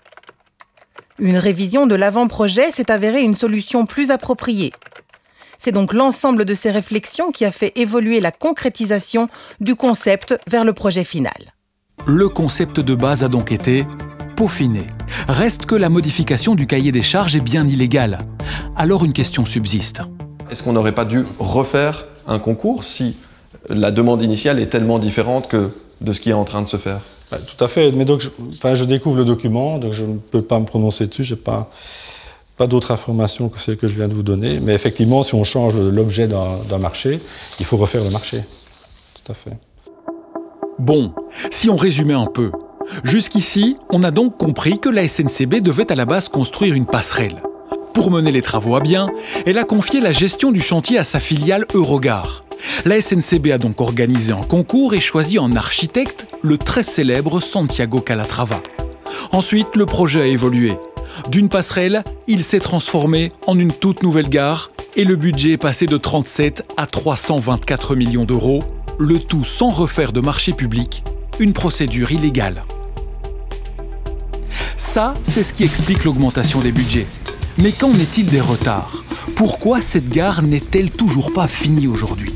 Une révision de l'avant-projet s'est avérée une solution plus appropriée. C'est donc l'ensemble de ces réflexions qui a fait évoluer la concrétisation du concept vers le projet final. Le concept de base a donc été peaufiné. Reste que la modification du cahier des charges est bien illégale. Alors une question subsiste. Est-ce qu'on n'aurait pas dû refaire un concours si la demande initiale est tellement différente que de ce qui est en train de se faire? Tout à fait, mais donc je découvre le document, donc je ne peux pas me prononcer dessus, je n'ai pas d'autres informations que celles que je viens de vous donner. Mais effectivement, si on change l'objet d'un marché, il faut refaire le marché. Tout à fait. Bon, si on résumait un peu, jusqu'ici, on a donc compris que la SNCB devait à la base construire une passerelle. Pour mener les travaux à bien, elle a confié la gestion du chantier à sa filiale Eurogare. La SNCB a donc organisé un concours et choisi en architecte le très célèbre Santiago Calatrava. Ensuite, le projet a évolué. D'une passerelle, il s'est transformé en une toute nouvelle gare et le budget est passé de 37 à 324 millions d'euros, le tout sans refaire de marché public, une procédure illégale. Ça, c'est ce qui explique l'augmentation des budgets. Mais qu'en est-il des retards? Pourquoi cette gare n'est-elle toujours pas finie aujourd'hui?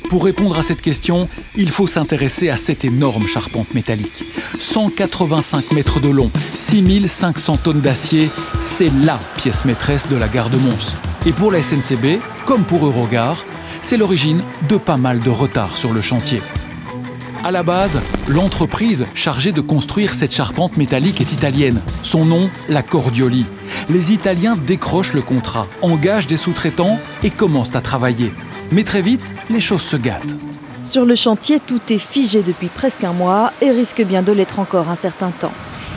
Pour répondre à cette question, il faut s'intéresser à cette énorme charpente métallique. 185 mètres de long, 6500 tonnes d'acier, c'est LA pièce maîtresse de la gare de Mons. Et pour la SNCB, comme pour Eurogare, c'est l'origine de pas mal de retards sur le chantier. À la base, l'entreprise chargée de construire cette charpente métallique est italienne. Son nom, la Cordioli. Les Italiens décrochent le contrat, engagent des sous-traitants et commencent à travailler. Mais très vite, les choses se gâtent. Sur le chantier, tout est figé depuis presque un mois et risque bien de l'être encore un certain temps.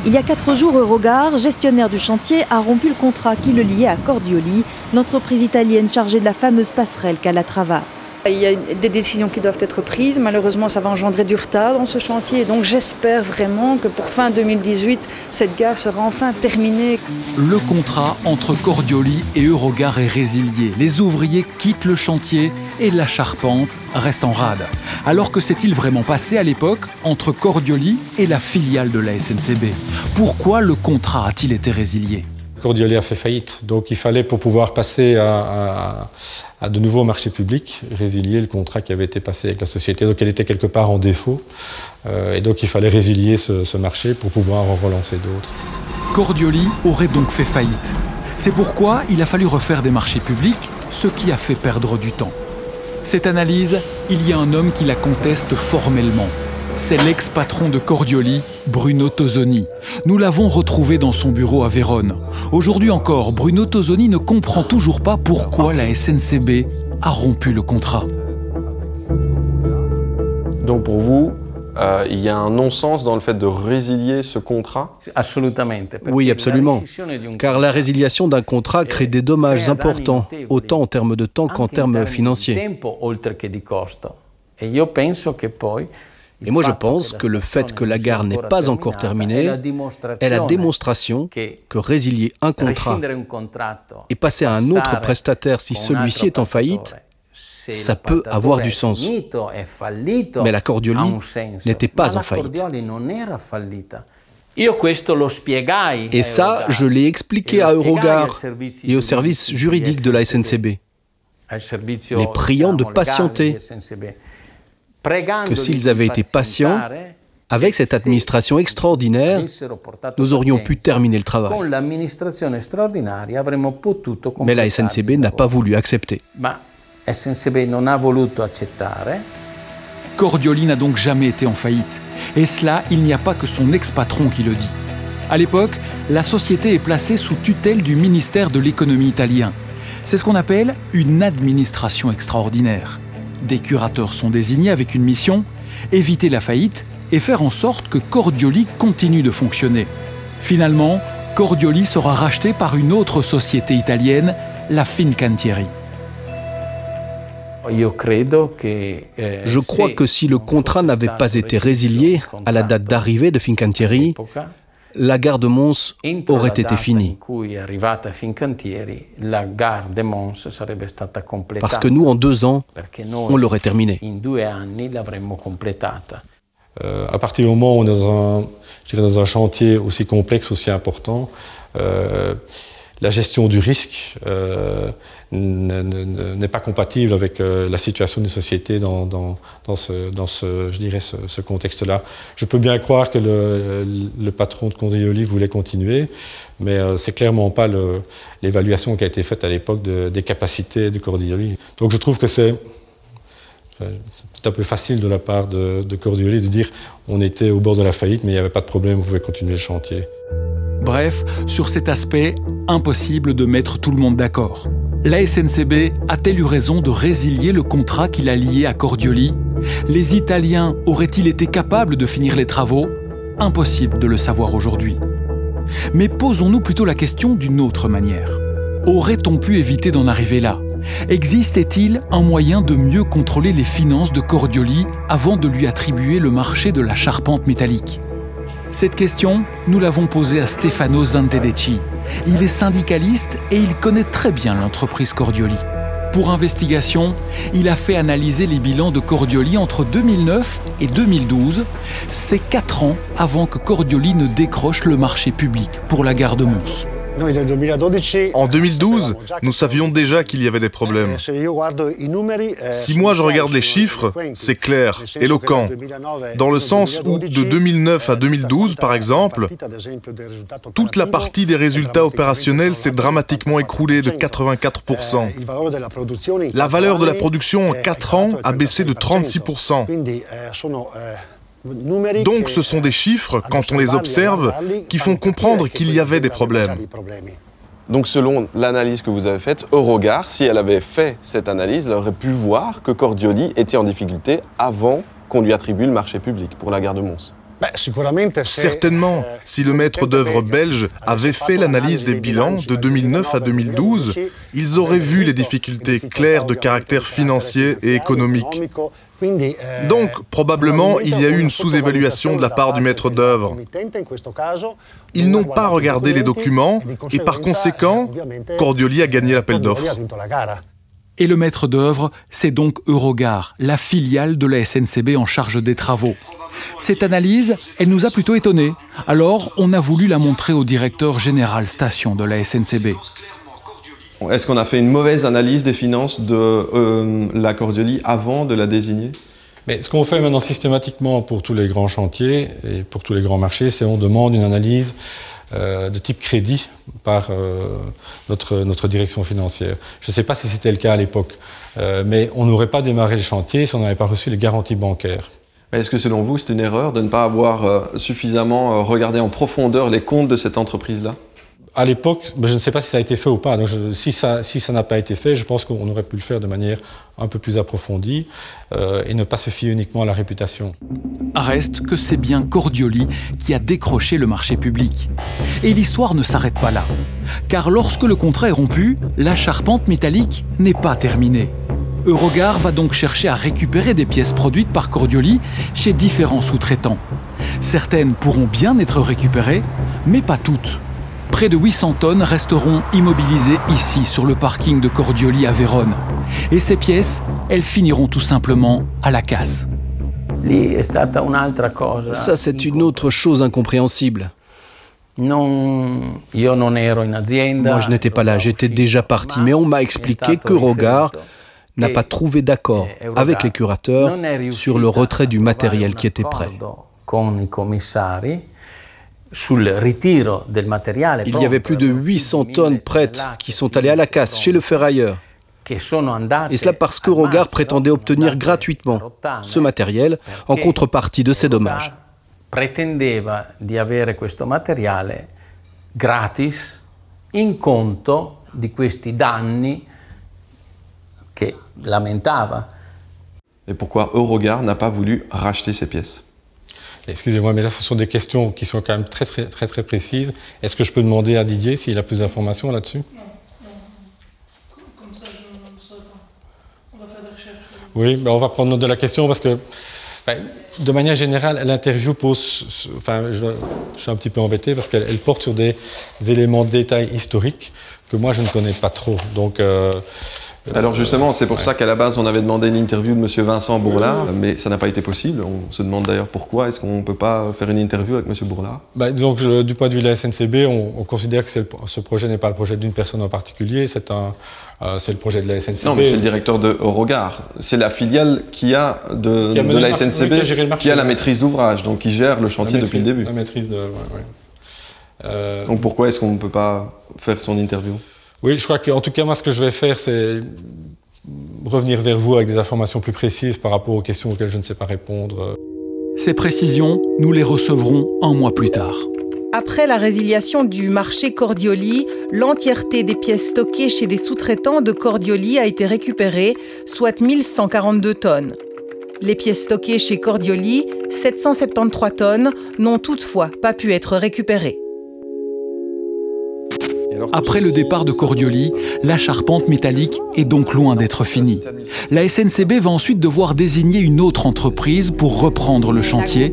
Il y a 4 jours, Eurogare, gestionnaire du chantier, a rompu le contrat qui le liait à Cordioli, l'entreprise italienne chargée de la fameuse passerelle Calatrava. Il y a des décisions qui doivent être prises. Malheureusement, ça va engendrer du retard dans ce chantier. Donc j'espère vraiment que pour fin 2018, cette gare sera enfin terminée. Le contrat entre Cordioli et Eurogare est résilié. Les ouvriers quittent le chantier et la charpente reste en rade. Alors que s'est-il vraiment passé à l'époque entre Cordioli et la filiale de la SNCB? Pourquoi le contrat a-t-il été résilié? Cordioli a fait faillite, donc il fallait, pour pouvoir passer à de nouveaux marchés publics, résilier le contrat qui avait été passé avec la société. Donc elle était quelque part en défaut, et donc il fallait résilier ce marché pour pouvoir en relancer d'autres. Cordioli aurait donc fait faillite. C'est pourquoi il a fallu refaire des marchés publics, ce qui a fait perdre du temps. Cette analyse, il y a un homme qui la conteste formellement. C'est l'ex-patron de Cordioli, Bruno Tosoni. Nous l'avons retrouvé dans son bureau à Vérone. Aujourd'hui encore, Bruno Tosoni ne comprend toujours pas pourquoi la SNCB a rompu le contrat. Donc pour vous, il y a un non-sens dans le fait de résilier ce contrat? Oui, absolument. Car la résiliation d'un contrat crée des dommages importants, autant en termes de temps qu'en termes financiers. Et moi, je pense que le fait que la gare n'est pas encore terminée est la démonstration que résilier un contrat et passer à un autre prestataire si celui-ci est en faillite, ça peut avoir du sens. Mais la Cordioli n'était pas en faillite. Et ça, je l'ai expliqué à Eurogare et au service juridique de la SNCB, les priant de patienter. Que s'ils avaient été patients, avec cette administration extraordinaire, nous aurions pu terminer le travail. Mais la SNCB n'a pas voulu accepter. Cordioli n'a donc jamais été en faillite. Et cela, il n'y a pas que son ex-patron qui le dit. À l'époque, la société est placée sous tutelle du ministère de l'économie italien. C'est ce qu'on appelle une administration extraordinaire. Des curateurs sont désignés avec une mission, éviter la faillite et faire en sorte que Cordioli continue de fonctionner. Finalement, Cordioli sera racheté par une autre société italienne, la Fincantieri. Je crois que si le contrat n'avait pas été résilié à la date d'arrivée de Fincantieri, la gare de Mons aurait été finie. Parce que nous, en 2 ans, on l'aurait terminée. À partir du moment où on est dans un chantier aussi complexe, aussi important, la gestion du risque n'est pas compatible avec la situation d'une société dans ce contexte-là. Je peux bien croire que le patron de Cordioli voulait continuer, mais c'est clairement pas l'évaluation qui a été faite à l'époque des capacités de Cordioli. Donc je trouve que c'est un peu facile de la part de Cordioli de dire on était au bord de la faillite, mais il n'y avait pas de problème, vous pouvez continuer le chantier. Bref, sur cet aspect, impossible de mettre tout le monde d'accord. La SNCB a-t-elle eu raison de résilier le contrat qui l'a lié à Cordioli? Les Italiens auraient-ils été capables de finir les travaux? Impossible de le savoir aujourd'hui. Mais posons-nous plutôt la question d'une autre manière. Aurait-on pu éviter d'en arriver là? Existait-il un moyen de mieux contrôler les finances de Cordioli avant de lui attribuer le marché de la charpente métallique? Cette question, nous l'avons posée à Stefano Zantedeci. Il est syndicaliste et il connaît très bien l'entreprise Cordioli. Pour Investigation, il a fait analyser les bilans de Cordioli entre 2009 et 2012. C'est 4 ans avant que Cordioli ne décroche le marché public pour la gare de Mons. En 2012, nous savions déjà qu'il y avait des problèmes. Si moi je regarde les chiffres, c'est clair, éloquent. Dans le sens où, de 2009 à 2012, par exemple, toute la partie des résultats opérationnels s'est dramatiquement écroulée de 84%. La valeur de la production en 4 ans a baissé de 36%. Donc ce sont des chiffres, quand on les observe, qui font comprendre qu'il y avait des problèmes. Donc selon l'analyse que vous avez faite, Eurogare, si elle avait fait cette analyse, elle aurait pu voir que Cordioli était en difficulté avant qu'on lui attribue le marché public pour la gare de Mons. Certainement, si le maître d'œuvre belge avait fait l'analyse des bilans de 2009 à 2012, ils auraient vu les difficultés claires de caractère financier et économique. Donc, probablement, il y a eu une sous-évaluation de la part du maître d'œuvre. Ils n'ont pas regardé les documents et par conséquent, Cordioli a gagné l'appel d'offres. Et le maître d'œuvre, c'est donc Eurogare, la filiale de la SNCB en charge des travaux. Cette analyse, elle nous a plutôt étonnés. Alors, on a voulu la montrer au directeur général station de la SNCB. Est-ce qu'on a fait une mauvaise analyse des finances de la Cordioli avant de la désigner? Mais ce qu'on fait maintenant systématiquement pour tous les grands chantiers et pour tous les grands marchés, c'est on demande une analyse de type crédit par notre direction financière. Je ne sais pas si c'était le cas à l'époque, mais on n'aurait pas démarré le chantier si on n'avait pas reçu les garanties bancaires. Est-ce que selon vous, c'est une erreur de ne pas avoir suffisamment regardé en profondeur les comptes de cette entreprise-là? À l'époque, je ne sais pas si ça a été fait ou pas. Donc si ça n'a pas été fait, je pense qu'on aurait pu le faire de manière un peu plus approfondie et ne pas se fier uniquement à la réputation. Reste que c'est bien Cordioli qui a décroché le marché public. Et l'histoire ne s'arrête pas là. Car lorsque le contrat est rompu, la charpente métallique n'est pas terminée. Eurogare va donc chercher à récupérer des pièces produites par Cordioli chez différents sous-traitants. Certaines pourront bien être récupérées, mais pas toutes. Près de 800 tonnes resteront immobilisées ici, sur le parking de Cordioli à Vérone. Et ces pièces, elles finiront tout simplement à la casse. Ça, c'est une autre chose incompréhensible. Moi, je n'étais pas là, j'étais déjà parti, mais on m'a expliqué qu'Eurogare n'a pas trouvé d'accord avec les curateurs sur le retrait du matériel qui était prêt. Il y avait plus de 800 tonnes prêtes qui sont allées à la casse chez le ferrailleur. Et cela parce qu'Eurogare prétendait obtenir gratuitement ce matériel en contrepartie de ces dommages. Pretendeva di avere questo materiale gratis in conto di questi danni che lamentava. Et pourquoi Eurogare n'a pas voulu racheter ces pièces? Excusez-moi, mais là, ce sont des questions qui sont quand même très précises. Est-ce que je peux demander à Didier s'il a plus d'informations là-dessus? Comme ça, je ne sais pas. On va faire des recherches. Oui, ben on va prendre note de la question parce que De manière générale, l'interview pose... Enfin, je suis un petit peu embêté parce qu'elle porte sur des éléments de détail historiques que moi, je ne connais pas trop. Donc... Alors justement, c'est pour ça qu'à la base, on avait demandé une interview de M. Vincent Bourlard, mais ça n'a pas été possible. On se demande d'ailleurs pourquoi est-ce qu'on ne peut pas faire une interview avec M. Bourlard. Donc, du point de vue de la SNCB, on considère que ce projet n'est pas le projet d'une personne en particulier, c'est le projet de la SNCB. Non, mais c'est le directeur de Eurogare. C'est la filiale qui a de la SNCB qui a la maîtrise d'ouvrage, donc qui gère le chantier depuis le début. La maîtrise de... Donc pourquoi est-ce qu'on ne peut pas faire son interview ? Oui, je crois qu'en tout cas, moi, ce que je vais faire, c'est revenir vers vous avec des informations plus précises par rapport aux questions auxquelles je ne sais pas répondre. Ces précisions, nous les recevrons un mois plus tard. Après la résiliation du marché Cordioli, l'entièreté des pièces stockées chez des sous-traitants de Cordioli a été récupérée, soit 1142 tonnes. Les pièces stockées chez Cordioli, 773 tonnes, n'ont toutefois pas pu être récupérées. Après le départ de Cordioli, la charpente métallique est donc loin d'être finie. La SNCB va ensuite devoir désigner une autre entreprise pour reprendre le chantier.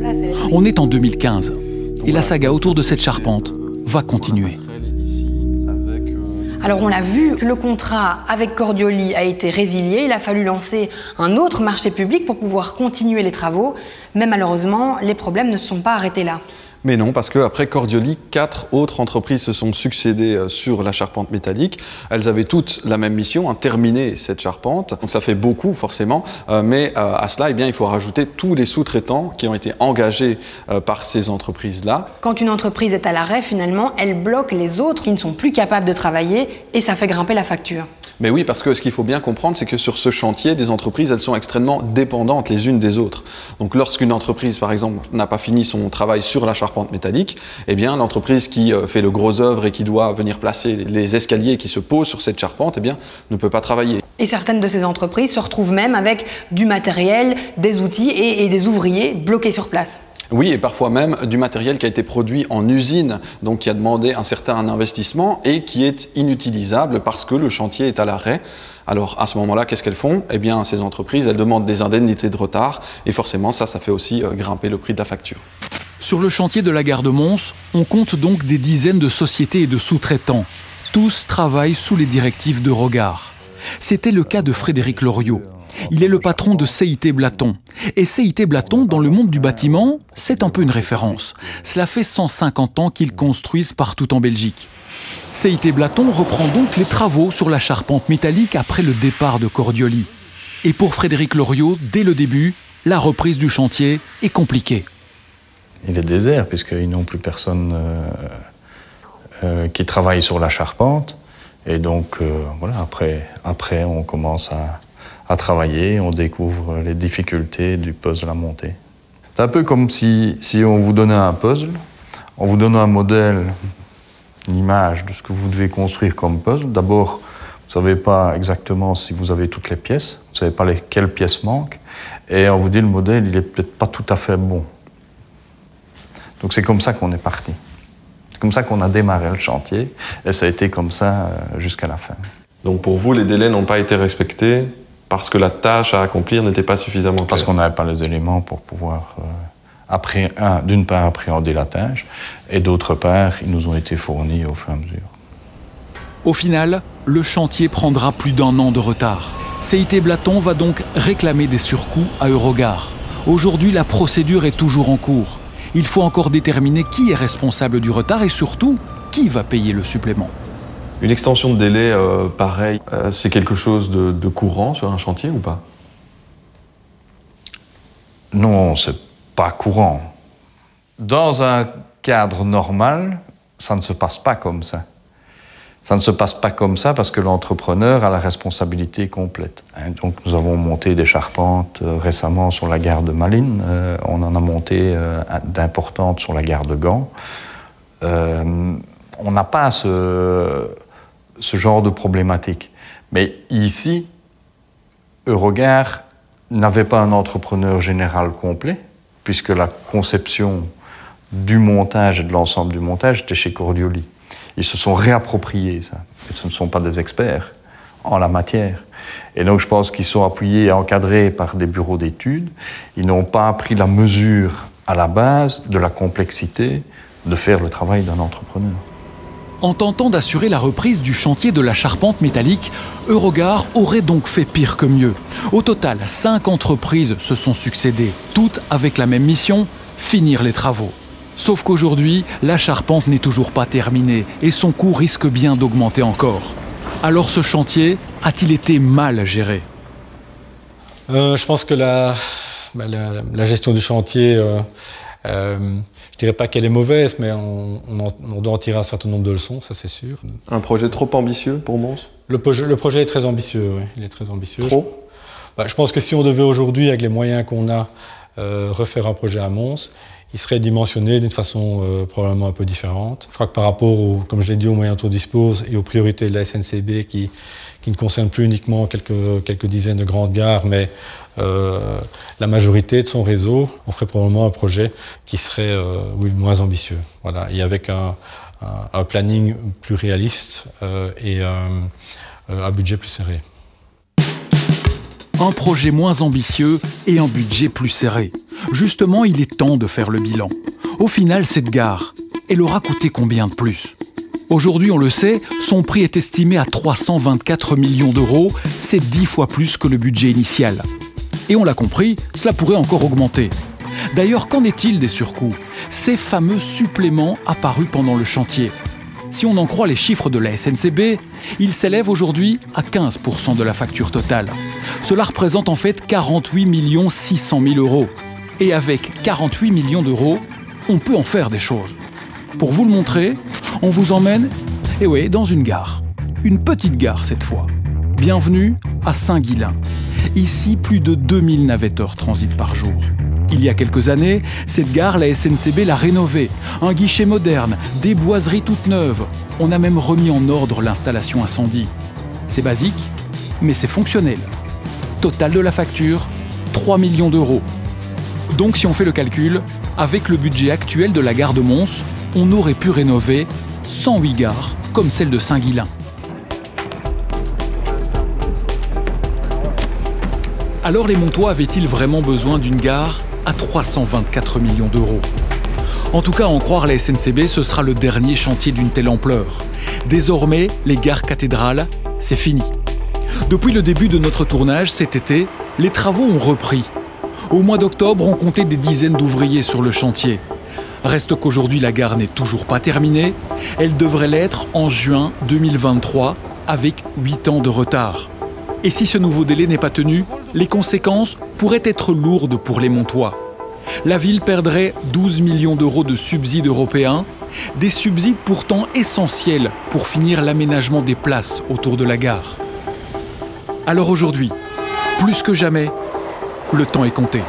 On est en 2015 et la saga autour de cette charpente va continuer. Alors on l'a vu, le contrat avec Cordioli a été résilié, il a fallu lancer un autre marché public pour pouvoir continuer les travaux, mais malheureusement, les problèmes ne se sont pas arrêtés là. Mais non, parce qu'après Cordioli, 4 autres entreprises se sont succédées sur la charpente métallique. Elles avaient toutes la même mission, terminer cette charpente. Donc ça fait beaucoup forcément, mais à cela, eh bien, il faut rajouter tous les sous-traitants qui ont été engagés par ces entreprises-là. Quand une entreprise est à l'arrêt, finalement, elle bloque les autres qui ne sont plus capables de travailler et ça fait grimper la facture. Mais oui, parce que ce qu'il faut bien comprendre, c'est que sur ce chantier, des entreprises, elles sont extrêmement dépendantes les unes des autres. Donc lorsqu'une entreprise, par exemple, n'a pas fini son travail sur la charpente métallique, eh bien l'entreprise qui fait le gros œuvre et qui doit venir placer les escaliers qui se posent sur cette charpente, eh bien, ne peut pas travailler. Et certaines de ces entreprises se retrouvent même avec du matériel, des outils et des ouvriers bloqués sur place. Oui, et parfois même du matériel qui a été produit en usine, donc qui a demandé un certain investissement et qui est inutilisable parce que le chantier est à l'arrêt. Alors à ce moment-là, qu'est-ce qu'elles font? Eh bien, ces entreprises, elles demandent des indemnités de retard et forcément, ça fait aussi grimper le prix de la facture. Sur le chantier de la gare de Mons, on compte donc des dizaines de sociétés et de sous-traitants. Tous travaillent sous les directives d'Eurogare. C'était le cas de Frédéric Loriot. Il est le patron de CIT Blaton. Et CIT Blaton, dans le monde du bâtiment, c'est un peu une référence. Cela fait 150 ans qu'ils construisent partout en Belgique. CIT Blaton reprend donc les travaux sur la charpente métallique après le départ de Cordioli. Et pour Frédéric Loriot, dès le début, la reprise du chantier est compliquée. Il est désert, puisqu'ils n'ont plus personne qui travaille sur la charpente. Et donc, voilà, après, on commence à travailler, on découvre les difficultés du puzzle à monter. C'est un peu comme si on vous donnait un puzzle, on vous donne un modèle, une image de ce que vous devez construire comme puzzle. D'abord, vous ne savez pas exactement si vous avez toutes les pièces, vous ne savez pas quelles pièces manquent, et on vous dit le modèle, il n'est peut-être pas tout à fait bon. Donc c'est comme ça qu'on est parti. C'est comme ça qu'on a démarré le chantier, et ça a été comme ça jusqu'à la fin. Donc pour vous, les délais n'ont pas été respectés parce que la tâche à accomplir n'était pas suffisamment claire? Parce qu'on n'avait pas les éléments pour pouvoir, d'une part, appréhender la tâche, et d'autre part, ils nous ont été fournis au fur et à mesure. Au final, le chantier prendra plus d'1 an de retard. CIT Blaton va donc réclamer des surcoûts à Eurogare. Aujourd'hui, la procédure est toujours en cours. Il faut encore déterminer qui est responsable du retard et surtout, qui va payer le supplément. Une extension de délai pareil, c'est quelque chose de courant sur un chantier ou pas? Non, c'est pas courant. Dans un cadre normal, ça ne se passe pas comme ça. Ça ne se passe pas comme ça parce que l'entrepreneur a la responsabilité complète. Donc nous avons monté des charpentes récemment sur la gare de Malines, on en a monté d'importantes sur la gare de Gand. On n'a pas ce genre de problématique. Mais ici, Eurogare n'avait pas un entrepreneur général complet, puisque la conception du montage et de l'ensemble du montage était chez Cordioli. Ils se sont réappropriés ça. Et ce ne sont pas des experts en la matière. Et donc je pense qu'ils sont appuyés et encadrés par des bureaux d'études. Ils n'ont pas pris la mesure à la base de la complexité de faire le travail d'un entrepreneur. En tentant d'assurer la reprise du chantier de la charpente métallique, Eurogare aurait donc fait pire que mieux. Au total, 5 entreprises se sont succédées, toutes avec la même mission, finir les travaux. Sauf qu'aujourd'hui, la charpente n'est toujours pas terminée et son coût risque bien d'augmenter encore. Alors ce chantier a-t-il été mal géré? Je pense que la gestion du chantier, je dirais pas qu'elle est mauvaise, mais on doit en tirer un certain nombre de leçons, ça c'est sûr. Un projet trop ambitieux pour Mons? Le projet est très ambitieux, oui. Il est très ambitieux. Trop? Je pense que si on devait aujourd'hui, avec les moyens qu'on a, refaire un projet à Mons, il serait dimensionné d'une façon probablement un peu différente. Je crois que par rapport, comme je l'ai dit, aux moyens dont on dispose et aux priorités de la SNCB qui ne concernent plus uniquement quelques dizaines de grandes gares, mais la majorité de son réseau, on ferait probablement un projet qui serait moins ambitieux. Voilà, et avec un planning plus réaliste et un budget plus serré. Un projet moins ambitieux et un budget plus serré. Justement, il est temps de faire le bilan. Au final, cette gare, elle aura coûté combien de plus? Aujourd'hui, on le sait, son prix est estimé à 324 millions d'euros. C'est 10 fois plus que le budget initial. Et on l'a compris, cela pourrait encore augmenter. D'ailleurs, qu'en est-il des surcoûts? Ces fameux suppléments apparus pendant le chantier. Si on en croit les chiffres de la SNCB, ils s'élèvent aujourd'hui à 15% de la facture totale. Cela représente en fait 48 600 000 euros. Et avec 48 millions d'euros, on peut en faire des choses. Pour vous le montrer, on vous emmène, dans une gare. Une petite gare cette fois. Bienvenue à Saint-Guilain. Ici, plus de 2000 navetteurs transitent par jour. Il y a quelques années, cette gare, la SNCB l'a rénovée. Un guichet moderne, des boiseries toutes neuves. On a même remis en ordre l'installation incendie. C'est basique, mais c'est fonctionnel. Total de la facture, 3 millions d'euros. Donc si on fait le calcul, avec le budget actuel de la gare de Mons, on aurait pu rénover 108 gares comme celle de Saint-Guilain. Alors les Montois avaient-ils vraiment besoin d'une gare à 324 millions d'euros? En tout cas, à en croire la SNCB, ce sera le dernier chantier d'une telle ampleur. Désormais, les gares cathédrales, c'est fini. Depuis le début de notre tournage cet été, les travaux ont repris. Au mois d'octobre, on comptait des dizaines d'ouvriers sur le chantier. Reste qu'aujourd'hui, la gare n'est toujours pas terminée. Elle devrait l'être en juin 2023, avec 8 ans de retard. Et si ce nouveau délai n'est pas tenu, les conséquences pourraient être lourdes pour les Montois. La ville perdrait 12 millions d'euros de subsides européens, des subsides pourtant essentiels pour finir l'aménagement des places autour de la gare. Alors aujourd'hui, plus que jamais, le temps est compté.